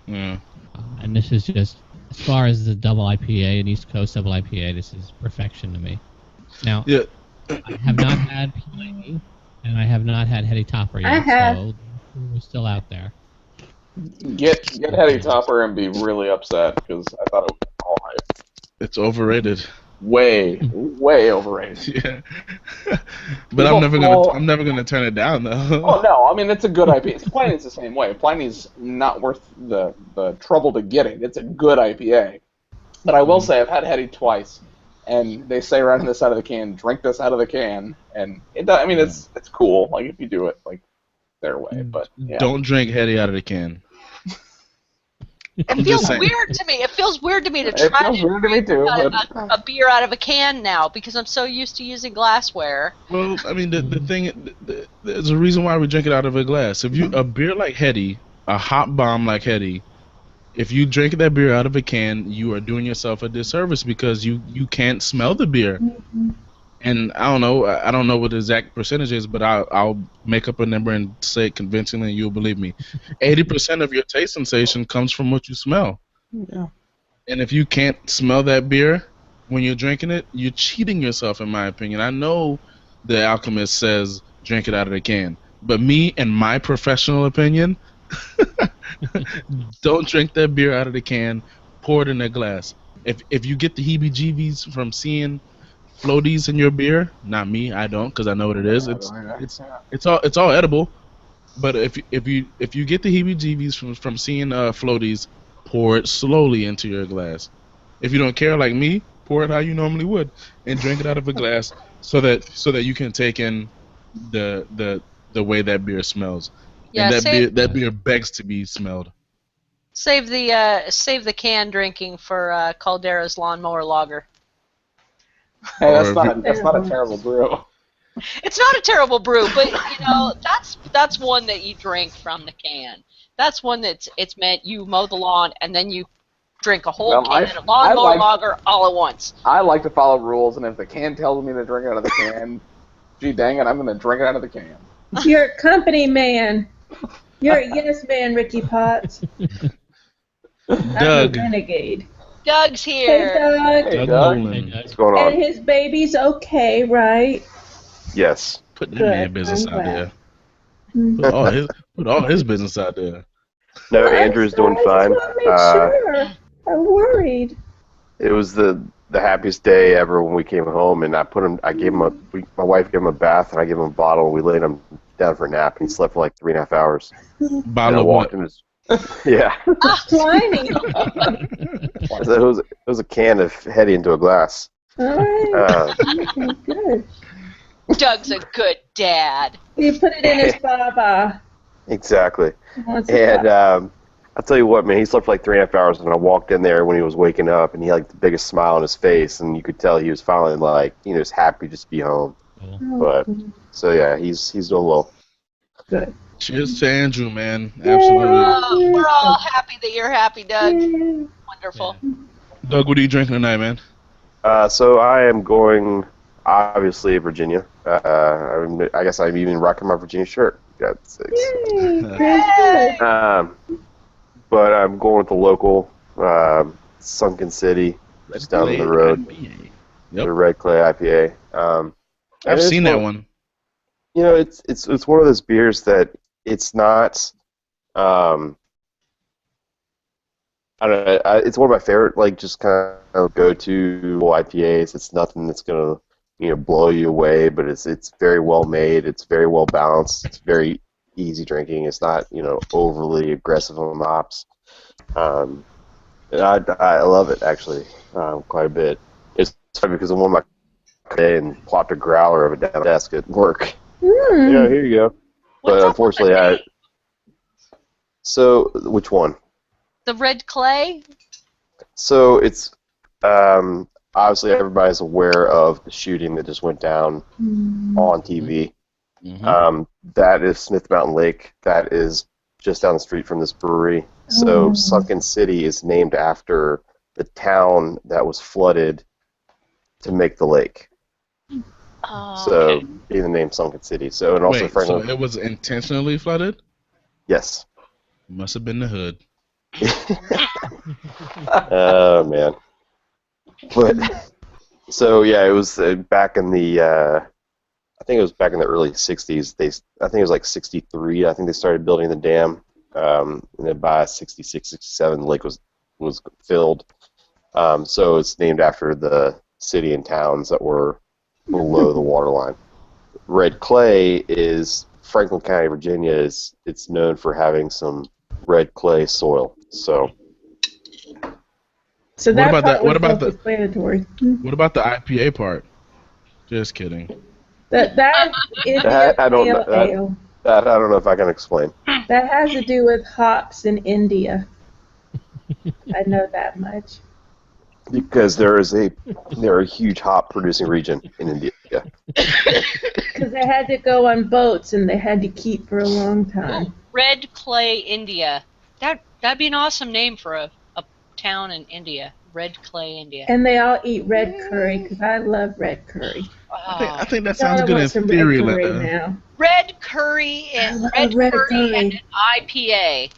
Yeah. And this is just, as far as the double IPA, an East Coast double IPA, this is perfection to me. Now, Yeah. I have not had piney, and I have not had heady topper yet, I have. so we're still out there. Get Heady Topper and be really upset because I thought it was all hype. It's overrated. Way overrated. Yeah. But I'm never gonna turn it down though. Oh no, I mean it's a good IPA. Pliny's the same way. Pliny's not worth the trouble to get it. It's a good IPA. But I will say I've had Heady twice, and they say right on the side of the can, drink this out of the can, and it does, I mean it's cool. Like if you do it like their way, but yeah. Don't drink heady out of the can. It I'm feels just saying. weird to me. It feels weird to me to It try feels to weird to me too. drink But a beer out of a can now because I'm so used to using glassware. Well, I mean, the thing, there's a reason why we drink it out of a glass. If you a beer like Heady, a hot bomb like Heady, if you drink that beer out of a can, you are doing yourself a disservice because you can't smell the beer. And I don't know what the exact percentage is, but I'll make up a number and say it convincingly, and you'll believe me. 80% of your taste sensation comes from what you smell. yeah. And if you can't smell that beer when you're drinking it, you're cheating yourself, in my opinion. I know the Alchemist says drink it out of the can, but me, in my professional opinion, don't drink that beer out of the can. Pour it in a glass. If you get the heebie-jeebies from seeing floaties in your beer, not me, I don't, because I know what it is. It's all edible. But if you get the heebie-jeebies from seeing floaties, pour it slowly into your glass. If you don't care like me, pour it how you normally would and drink it out of a glass so that you can take in the way that beer smells. Yeah, And that beer begs to be smelled. Save the can drinking for Caldera's lawnmower lager. Hey, that's not a terrible brew. It's not a terrible brew, but you know that's one that you drink from the can. That's one it's meant you mow the lawn and then you drink a whole can of lawnmower lager all at once. I like to follow rules, and if the can tells me to drink out of the can, gee dang it, I'm going to drink it out of the can. You're a company man. You're a yes man, Ricky Potts. I'm Doug. a renegade. Doug's Hey, here. Doug. Hey, Doug Doug. Nolan. What's going And on? his baby's okay, right? Yes. Put that Good, man business I'm out glad. there. Mhm. Put all his business out there. No, I'm Andrew's sorry, doing I fine. just want to make sure. I'm worried. It was the happiest day ever when we came home, and my wife gave him a bath, and I gave him a bottle, and we laid him down for a nap, and he slept for like 3.5 hours. And I Bottle of walked what? in his, yeah. Slimy. So it was a can of Hetty into a glass. All right. Okay, good. Doug's a good dad. You put it in his baba. Exactly. He wants a And baba. I'll tell you what, man, he slept for like 3.5 hours, and I walked in there when he was waking up, and he had like the biggest smile on his face, and you could tell he was finally like, just happy just to be home. Cool. But so yeah, he's doing well. Good. Cheers to Andrew, man. Absolutely. We're all happy that you're happy, Doug. Yay. Wonderful. Doug, what are you drinking tonight, man? So I am going, obviously, Virginia. I guess I'm even rocking my Virginia shirt. Got 6. Yay. Very good. But I'm going with the local Sunken City, just down the road. Yep. The Red Clay IPA. I've seen that one. It's one of those beers that it's not. I don't know. It's one of my favorite, like, just kind of go-to IPAs. It's nothing that's gonna, blow you away, but it's very well made. It's very well balanced. It's very easy drinking. It's not, overly aggressive on the hops. And I love it actually, quite a bit. It's funny because I'm on my day and plopped a growler of it down the desk at work. Here you go. What's But up unfortunately, with the name? So which one? The Red Clay? So it's obviously everybody's aware of the shooting that just went down on TV. Mm-hmm. That is Smith Mountain Lake. That is just down the street from this brewery. So Sunken City is named after the town that was flooded to make the lake. Oh, So okay. being the name Sunken City. So and also Wait, Franklin. so it was intentionally flooded? Yes. Must have been the hood. Oh man. But so yeah, it was back in the. I think it was back in the early '60s. I think it was like '63. I think they started building the dam, and then by '66, '67, the lake was filled. So it's named after the city and towns that were below the waterline. Red Clay is Franklin County, Virginia. It's known for having some red clay soil. So So What that about part that- what was about the- self-explanatory. What about the IPA part? Just kidding. That is That I don't know. pale ale. That I don't know if I can explain. That has to do with hops in India. I know that much. Because they're a huge hop producing region in India. Because they had to go on boats and they had to keep for a long time. Red Clay, India. That'd be an awesome name for a town in India. Red Clay, India. And they all eat red curry because I love red curry. I think that God, sounds I good want in some theory, red curry Linda. now. Red curry and love red red curry curry. and an IPA.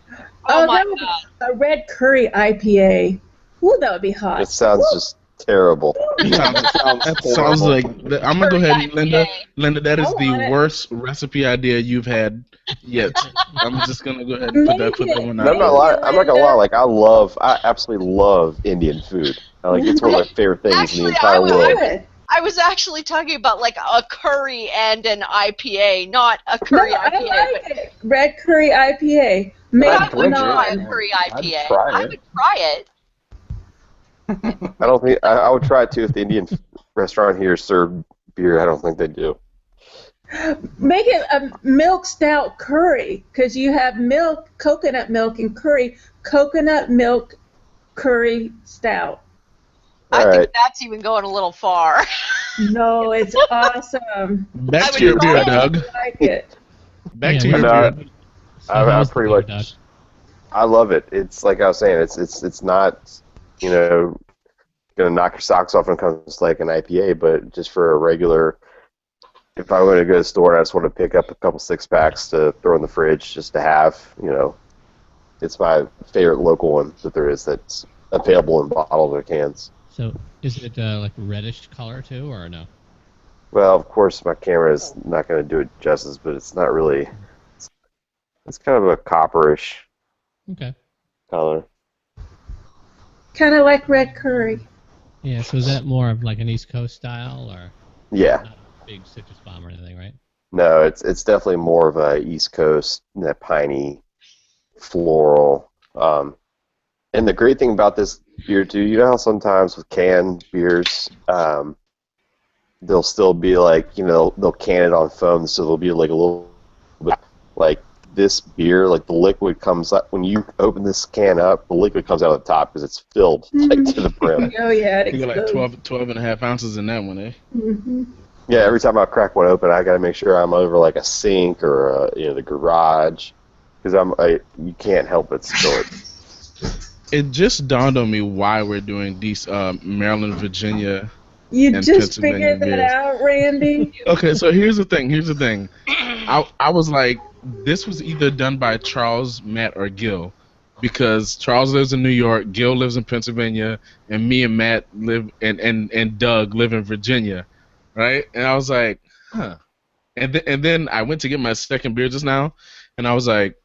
Oh my that would god. be a red curry IPA. Ooh, that would be hot. It sounds just terrible. That sounds like I'm gonna go ahead and IPA. Linda. That is I the want it. worst recipe idea you've had yet. I'm just gonna go ahead and put that one I'm out. not gonna lie. Like I absolutely love Indian food. Like it's one of my favorite things in the Actually, entire world. Good. I was actually talking about like a curry and an IPA, not a No, curry I IPA. like it. Red curry IPA. Make I would drink it. try none. a curry I'd IPA. try I it. would try it. I don't think I would try it too if the Indian restaurant here served beer. I don't think they do. Make it a milk stout curry because you have milk, coconut milk, and curry. Coconut milk curry stout. I All think right. that's even going a little far. No, it's awesome. Back I to would your beer, try it. Doug. I like it. Back to Yeah, your no. beer. So I how's the pretty beer, much. Doug? I love it. It's like I was saying. It's not gonna knock your socks off when it comes to like an IPA, but just for a regular if I were to go to the store and I just want to pick up a couple 6-packs to throw in the fridge just to have, it's my favorite local one that there is that's available in bottles or cans. So, is it like reddish color too, or no? Well, of course, my camera is not going to do it justice, but it's not really. It's kind of a copperish color. Kind of like red curry. Yeah, so is that more of like an East Coast style, or Yeah. not a big citrus bomb or anything, right? No, it's definitely more of a East Coast, that piney, floral. And the great thing about this beer too, you know how sometimes with canned beers, they'll still be like, they'll can it on foam, so there'll be like a little bit like this beer, like the liquid comes up when you open this can up, the liquid comes out of the top because it's filled like to the brim. Oh yeah, You got like 12 and a half ounces in that one, eh? Mm-hmm. Yeah, every time I crack one open, I got to make sure I'm over like a sink or the garage, because you can't help but spill it. It just dawned on me why we're doing these Maryland, Virginia. You and just Pennsylvania figured that beers. out, Randy? Okay, so here's the thing. I was like, this was either done by Charles, Matt, or Gil, because Charles lives in New York, Gil lives in Pennsylvania, and me and Matt live and Doug live in Virginia, right? And I was like, huh. And then I went to get my second beer just now, and I was like,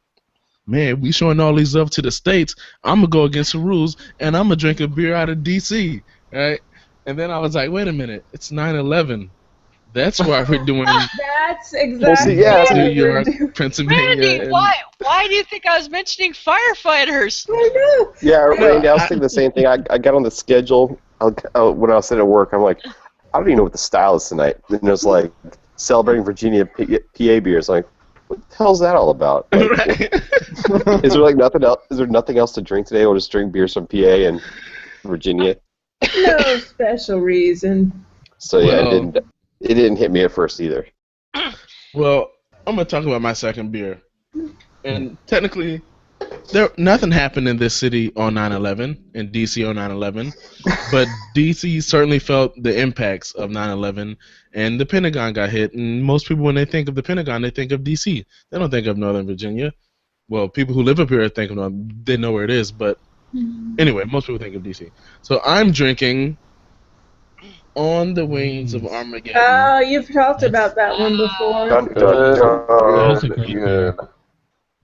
man, we showing all these love to the States. I'm going to go against the rules, and I'm going to drink a beer out of D.C., right? And then I was like, wait a minute, it's 9/11. That's why we're doing That's exactly New York, Pennsylvania. Randy, why do you think I was mentioning firefighters? I know. Yeah, Randy, I was thinking the same thing. I got on the schedule when I was sitting at work. I'm like, I don't even know what the style is tonight. And it was like celebrating Virginia PA beers. Like, what the hell's that all about? Like, Right. is there like nothing else? Is there nothing else to drink today? We'll just drink beers from PA and Virginia. No special reason. So yeah, Well, it didn't hit me at first either. Well, I'm gonna talk about my second beer, and technically, nothing happened in this city on 9/11, in DC on 9/11, but DC certainly felt the impacts of 9/11, and the Pentagon got hit. And most people, when they think of the Pentagon, they think of DC. They don't think of Northern Virginia. Well, people who live up here think of they know where it is, but anyway, most people think of DC. So I'm drinking On the Wings of Armageddon. Oh, you've talked about that one before. Dun, dun, dun. That's a great beer.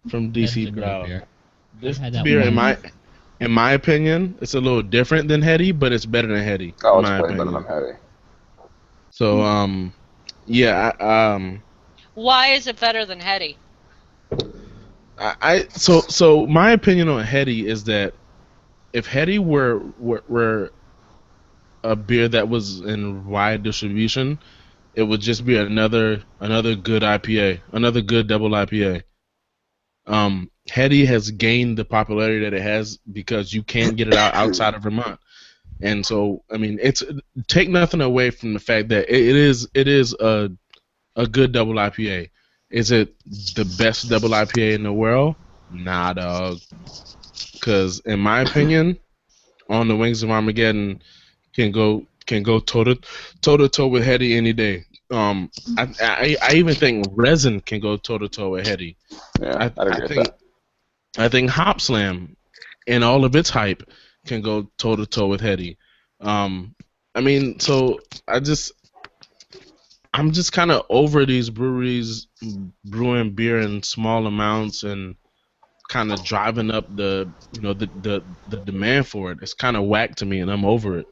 From That's DC a great Brow. beer. This I've had that beer, one. in my opinion, it's a little different than Heady, but it's better than Heady. Oh, in it's my way better opinion. than Heady. So, yeah, Why is it better than Hetty? so my opinion on Heady is that if Heady were a beer that was in wide distribution, it would just be another good IPA, another good double IPA. Heady has gained the popularity that it has because you can't get it outside of Vermont, and so I mean, take nothing away from the fact that it is a good double IPA. Is it the best double IPA in the world? Nah, dog. Because in my opinion, On the Wings of Armageddon can go toe to toe with Heady any day. I even think Resin can go toe to toe with Heady. Yeah, I'd agree with that. I think Hop Slam, and all of its hype, can go toe to toe with Heady. I mean, so I'm just kind of over these breweries brewing beer in small amounts and kind of driving up the demand for it. It's kind of whack to me, and I'm over it.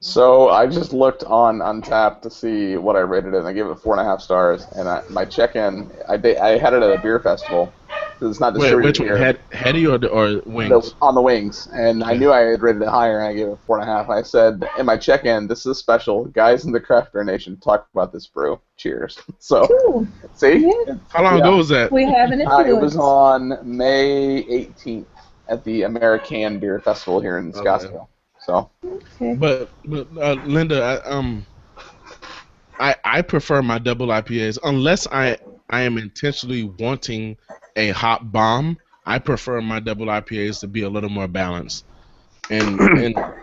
So I just looked on Untappd to see what I rated it, and I gave it 4.5 stars. And my check-in, I had it at a beer festival. It's not Wait, distributed which one? here. Heady or Wings? On the Wings, and I knew I had rated it higher, and I gave it 4.5. I said in my check-in, "This is special. Guys in the craft beer nation talk about this brew. Cheers." So, Cool. see, Yeah. How long ago was that? We have an it influence. was on May 18th at the American Beer Festival here in Scottsdale. So, Okay. But Linda, I prefer my double IPAs unless I am intentionally wanting a hop bomb. I prefer my double IPAs to be a little more balanced. And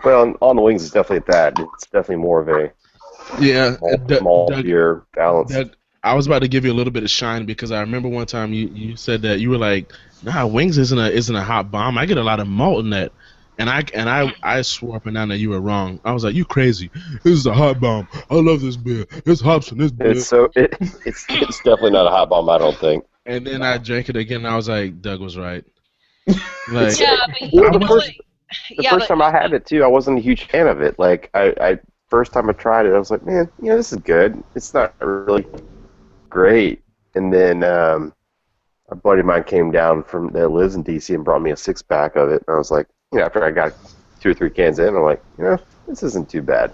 Well, On the Wings is definitely that. It's definitely more of a yeah, malt beer balance. I was about to give you a little bit of shine because I remember one time you said that you were like, nah, Wings isn't a hot bomb. I get a lot of malt in that. And I swore up and down that you were wrong. I was like, you crazy. This is a hot bomb. I love this beer. There's hops in this beer. It's definitely not a hot bomb, I don't think. And then I drank it again and I was like, Doug was right. Like, Yeah, but The first time I had it too, I wasn't a huge fan of it. Like I first time I tried it, I was like, man, this is good. It's not really great. And then a buddy of mine came down that lives in DC and brought me a 6-pack of it. And I was like, after I got 2 or 3 cans in, I'm like, this isn't too bad.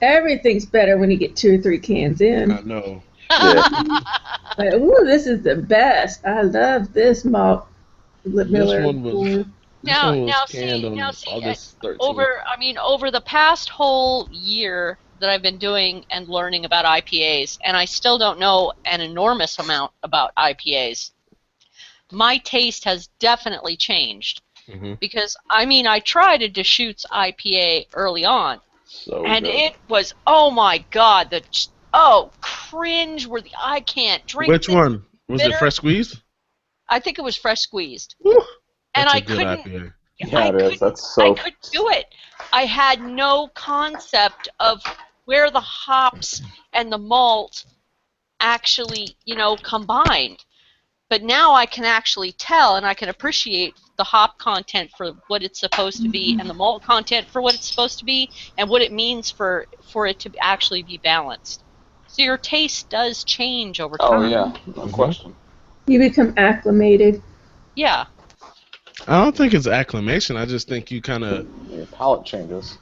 Everything's better when you get 2 or 3 cans in. I know. Yeah. Like, ooh, this is the best. I love this malt. Miller. This one was. Now see, over the past whole year that I've been doing and learning about IPAs, and I still don't know an enormous amount about IPAs, my taste has definitely changed. Mm-hmm. Because, I tried a Deschutes IPA early on, and good. it was, oh my God, cringe-worthy. I can't drink Which one? Was it fresh squeezed? I think it was fresh squeezed. That's And a I good couldn't. IPA. Yeah, it is. That's I so. couldn't do it. I had no concept of where the hops and the malt actually, combined. But now I can actually tell, and I can appreciate the hop content for what it's supposed to be, and the malt content for what it's supposed to be, and what it means for it to actually be balanced. So your taste does change over time. Oh yeah, no question. You become acclimated. Yeah. I don't think it's acclimation. I just think you kind of. Your palate changes.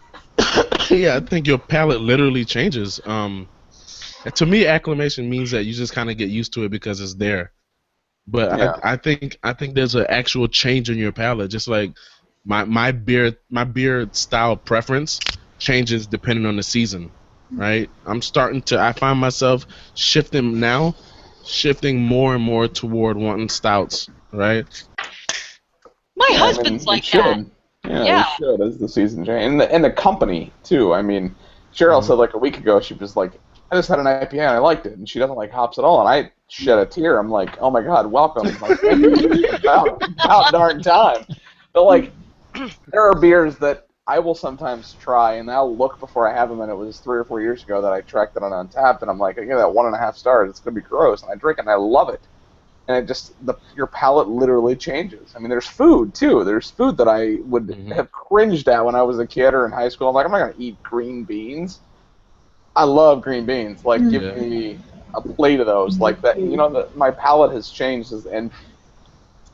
Yeah, I think your palate literally changes. To me, acclimation means that you just kind of get used to it because it's there. But Yeah. I think there's an actual change in your palate. Just like my beer style preference changes depending on the season, right? I find myself shifting more and more toward wanting stouts, right? My husband's like that. Yeah, you should as the season change. And the company, too. Cheryl said like a week ago, she was like, I just had an IPA and I liked it, and she doesn't like hops at all, and I shed a tear. I'm like, oh my God, welcome. Like, about darn time. But like, there are beers that I will sometimes try, and I'll look before I have them, and it was 3 or 4 years ago that I tracked it on Untapped, and I'm like, I give that 1.5 stars. It's gonna be gross, and I drink it and I love it. And it just your palate literally changes. There's food too. There's food that I would have cringed at when I was a kid or in high school. I'm like, I'm not gonna eat green beans. I love green beans. Like, give me a plate of those. Like that. My palate has changed. And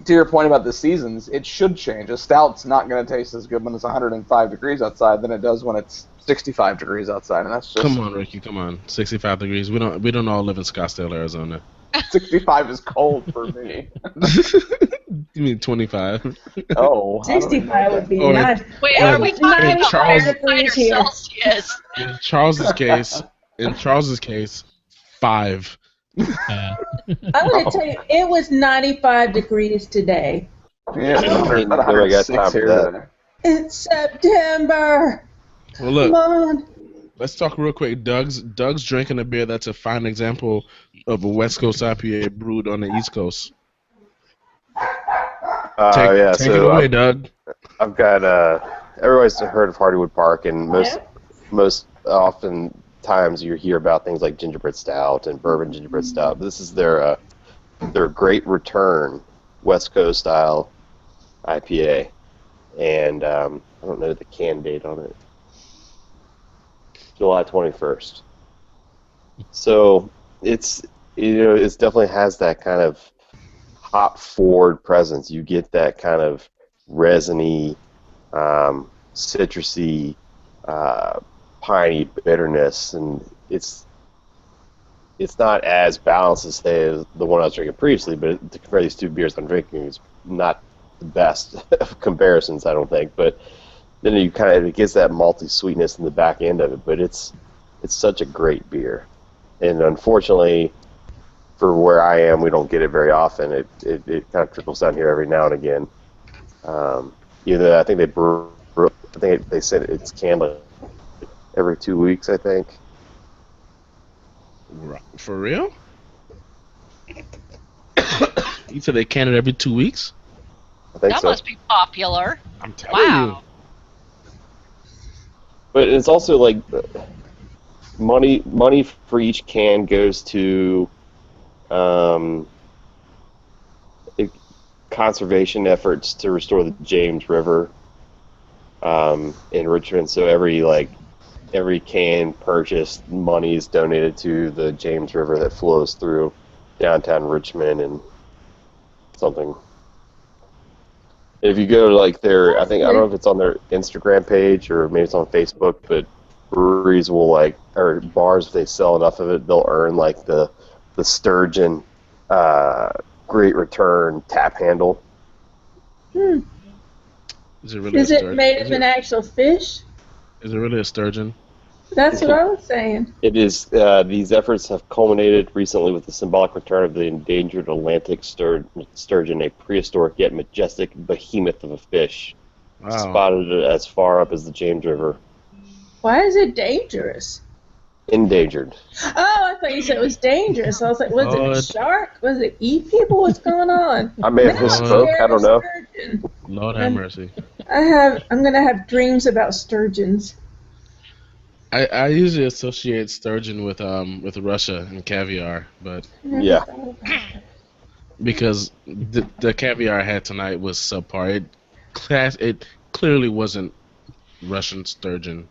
to your point about the seasons, it should change. A stout's not going to taste as good when it's 105 degrees outside than it does when it's 65 degrees outside. And that's just. Come on, Ricky. Come on. 65 degrees. We don't all live in Scottsdale, Arizona. 65 is cold for me. You mean 25? Oh. 65 would be nice. Wait, are we talking about Fahrenheit here? Celsius? In Charles's case, 5. Yeah. I'm going to tell you, it was 95 degrees today. Yeah, I got time for that. It's September. Well, look. Come on. Let's talk real quick. Doug's drinking a beer that's a fine example of a West Coast IPA brewed on the East Coast. Take it away, Doug. I've got everybody's heard of Hardywood Park, and most often times you hear about things like gingerbread stout and bourbon gingerbread stout. But this is their Great Return West Coast style IPA, and I don't know the can date on it. July 21st. So it definitely has that kind of hop forward presence. You get that kind of resiny, citrusy, piney bitterness, and it's not as balanced as say the one I was drinking previously. But to compare these two beers I'm drinking, it's not the best of comparisons, I don't think. But then it gets that malty sweetness in the back end of it. But it's such a great beer, and unfortunately, for where I am, we don't get it very often. It kind of trickles down here every now and again. I think they said it's canned like every 2 weeks, I think. For real? You said they can it every 2 weeks? I think That so. must be popular. I'm telling Wow. But it's also like money for each can goes to conservation efforts to restore the James River in Richmond. So every can purchased, money is donated to the James River that flows through downtown Richmond and something. If you go to like their, I don't know if it's on their Instagram page or maybe it's on Facebook, but breweries will or bars, if they sell enough of it, they'll earn like the Sturgeon Great Return tap handle. you. Is it really Is a it sturgeon? made of an actual fish? Is it really a sturgeon? That's what I was saying. It is. These efforts have culminated recently with the symbolic return of the endangered Atlantic sturgeon, a prehistoric yet majestic behemoth of a fish, Wow. spotted as far up as the James River. Why is it dangerous? Endangered. Oh, I thought you said it was dangerous. I was like, was it Lord. a shark? Was it eat people? What's going on? I may have Now I'm misspoke. scared I don't of know. sturgeon. Lord have mercy. I'm gonna have dreams about sturgeons. I usually associate sturgeon with Russia and caviar, but Yeah. because the caviar I had tonight was subpar. It clearly wasn't Russian sturgeon.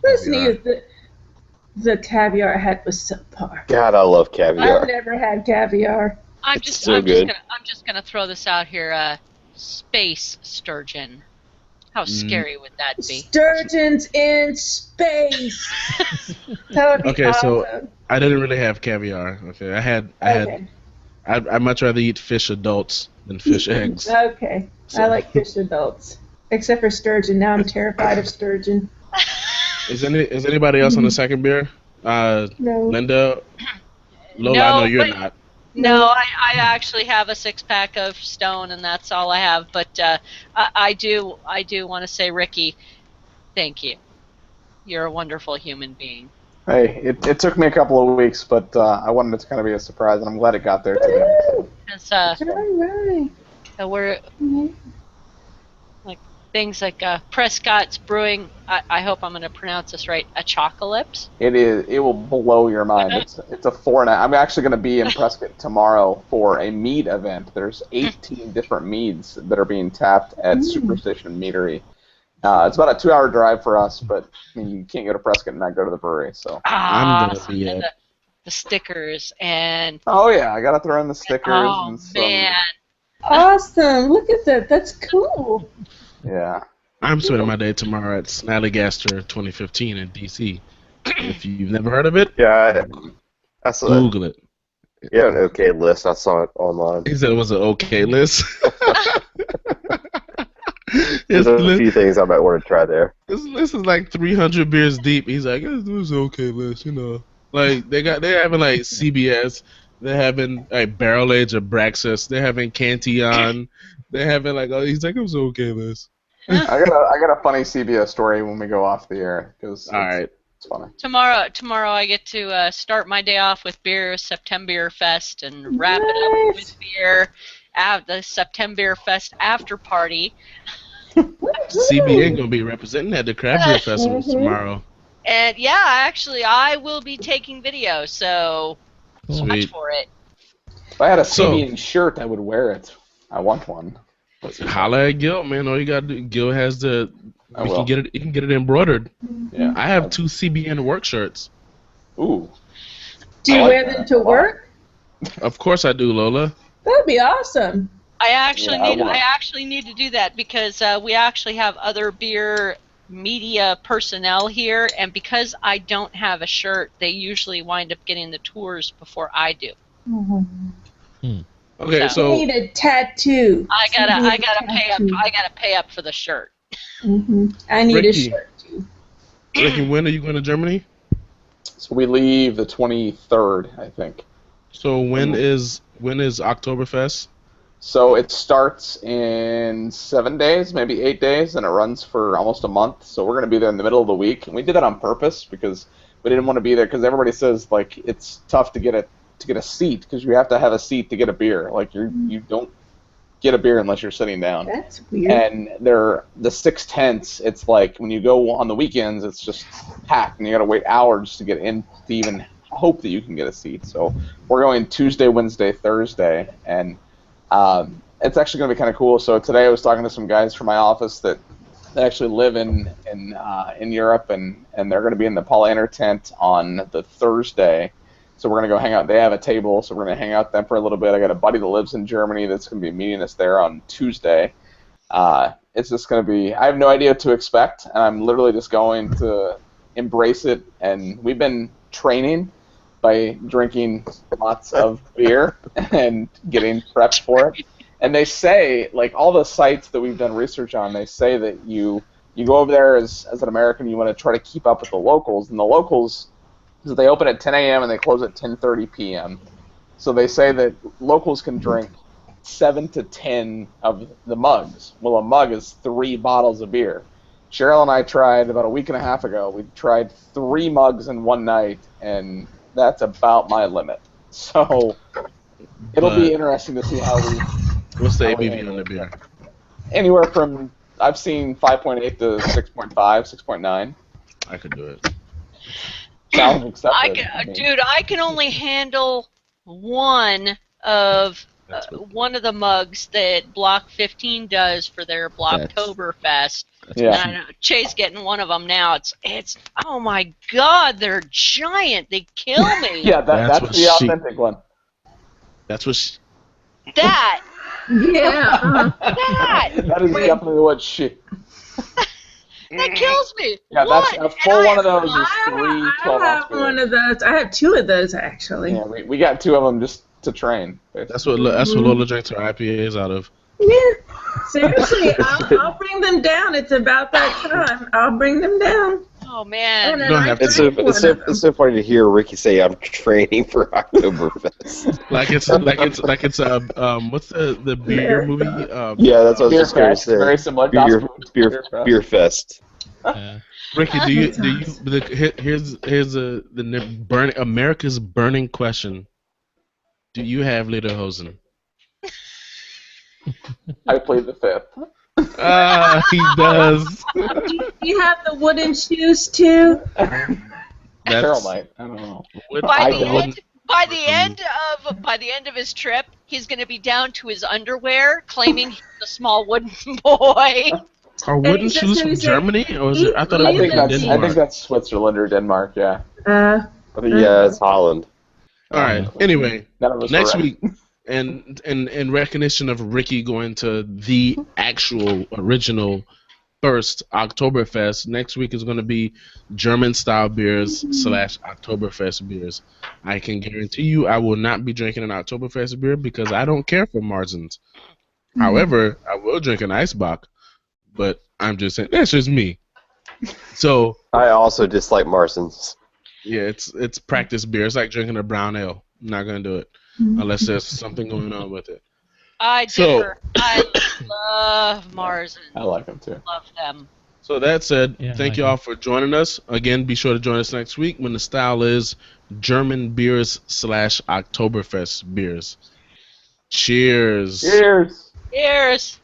Listen to caviar. you. The caviar I had was subpar. God, I love caviar. I've never had caviar. I'm It's just so I'm good. just gonna throw this out here. Space sturgeon. How scary would that be? Sturgeons in space. That would be Okay, awesome. so I didn't really have caviar. Okay, Okay. I'd much rather eat fish adults than fish eggs. Okay. I like fish adults. Except for sturgeon. Now I'm terrified of sturgeon. Is anybody else on the second beer? No. Linda, Lola, No, I know you're but- not. No, I actually have a 6-pack of Stone, and that's all I have. But I do want to say, Ricky, thank you. You're a wonderful human being. Hey, it took me a couple of weeks, but I wanted it to kind of be a surprise, and I'm glad it got there today. Woo! It's, All right. we're Mhm. like things like Prescott's brewing. I hope I'm going to pronounce this right. Achocalypse. It will blow your mind. It's a 4.5. I'm actually going to be in Prescott tomorrow for a mead event. There's 18 different meads that are being tapped at Superstition Meadery. It's about a 2-hour drive for us, but I mean, you can't go to Prescott and not go to the brewery. So. I'm gonna be and at. the stickers and Oh yeah, I got to throw in the stickers oh and some. man. Awesome. Look at that. That's cool. Yeah. I'm spending my day tomorrow at Snallygaster 2015 in DC. If you've never heard of it, Yeah, I saw that. Google it. Yeah, an okay list. I saw it online. He said it was an okay list. There's a few things I might want to try there. This list is like 300 beers deep. He's like, it was an okay list, you know. Like they're having like CBS, they're having like Barrel Age or Braxis, they're having Cantillon, they're having like he's like, it was an okay list. I got a funny CBS story when we go off the air because All right. it's funny. Tomorrow I get to start my day off with beer, September Fest, and wrap it up with beer. The September Fest after party. CBN gonna be representing at the Craft Beer Festival tomorrow. And yeah, actually, I will be taking video, so watch Sweet. for it. If I had a So- CBN shirt, I would wear it. I want one. Holla at Gil, man. All you gotta do, Gil has the. I We will. can get it. You can get it embroidered. Yeah. I have 2 CBN work shirts. Ooh. Do you I like wear that them a to lot. work? Of course I do, Lola. That'd be awesome. I actually Yeah, I need will. I actually need to do that because we actually have other beer media personnel here, and because I don't have a shirt, they usually wind up getting the tours before I do. Okay, I so need a tattoo. I Tattoo. gotta pay up for the shirt. I need Ricky. a shirt too. Ricky, when are you going to Germany? So we leave the 23rd, I think. So when is Oktoberfest? So it starts in 7 days, maybe 8 days, and it runs for almost a month. So we're going to be there in the middle of the week. And we did that on purpose because we didn't want to be there because everybody says, like, it's tough to get to get a seat because you have to have a seat to get a beer. Like you don't get a beer unless you're sitting down. That's weird. And the 6 tents. It's like when you go on the weekends, it's just packed, and you got to wait hours to get in to even hope that you can get a seat. So we're going Tuesday, Wednesday, Thursday, and it's actually going to be kind of cool. So today I was talking to some guys from my office that actually live in Europe, and they're going to be in the Paul Anner tent on the Thursday. So we're going to go hang out. They have a table, so we're going to hang out with them for a little bit. I got a buddy that lives in Germany that's going to be meeting us there on Tuesday. It's just going to be, I have no idea what to expect, and I'm literally just going to embrace it. And we've been training by drinking lots of beer and getting prepped for it. And they say, like all the sites that we've done research on, they say that you go over there as an American, you want to try to keep up with the locals, and the locals, because they open at 10 a.m. and they close at 10:30 p.m. So they say that locals can drink 7 to 10 of the mugs. Well, a mug is 3 bottles of beer. Cheryl and I tried about a week and a half ago. We tried 3 mugs in one night, and that's about my limit. So it'll be interesting to see how we. What's the ABV on the beer? Anywhere from, I've seen 5.8 to 6.5, 6.9. I could do it. Sounds accepted. Dude, I can only handle one of the mugs that Block 15 does for their Blocktoberfest. Yeah. And I know Chase getting one of them now. It's oh my God, they're giant. They kill me. Yeah, that's the authentic one. That's what. That. Yeah. That is definitely what she. That kills me. Yeah, what? That's a full one of those is 3 I 12 have ounce one of those. I have 2 of those actually. Yeah, we got 2 of them just to train. Basically. That's what Lola drinks her IPAs out of. Yeah. Seriously, I'll bring them down. It's about that time. I'll bring them down. Oh man. You don't have to. It's so funny to hear Ricky say I'm training for Oktoberfest. like it's what's the beer movie? Yeah, that's what I was just going to say. Very similar. Beer fest. Ricky, here's the burning America's burning question. Do you have lederhosen? I played the 5th. He does. Do you have the wooden shoes too? Carol might. I don't know. By the end of his trip, he's going to be down to his underwear, claiming he's a small wooden boy. Are wooden shoes from Germany, or is it? I think that's Switzerland or Denmark. Yeah. Yeah, it's Holland. All right. Anyway, next week. Right. And in recognition of Ricky going to the actual original first Oktoberfest, next week is going to be German style beers / Oktoberfest beers. I can guarantee you I will not be drinking an Oktoberfest beer because I don't care for Marzens. However, I will drink an Eisbach, but I'm just saying that's just me. So I also dislike Marzens. Yeah, it's practice beer. It's like drinking a brown ale. I'm not going to do it. Unless there's something going on with it. I differ. I love Mars. I like them too. Love them. So that said, thank you all for joining us. Again, be sure to join us next week when the style is German beers / Oktoberfest beers. Cheers. Cheers. Cheers.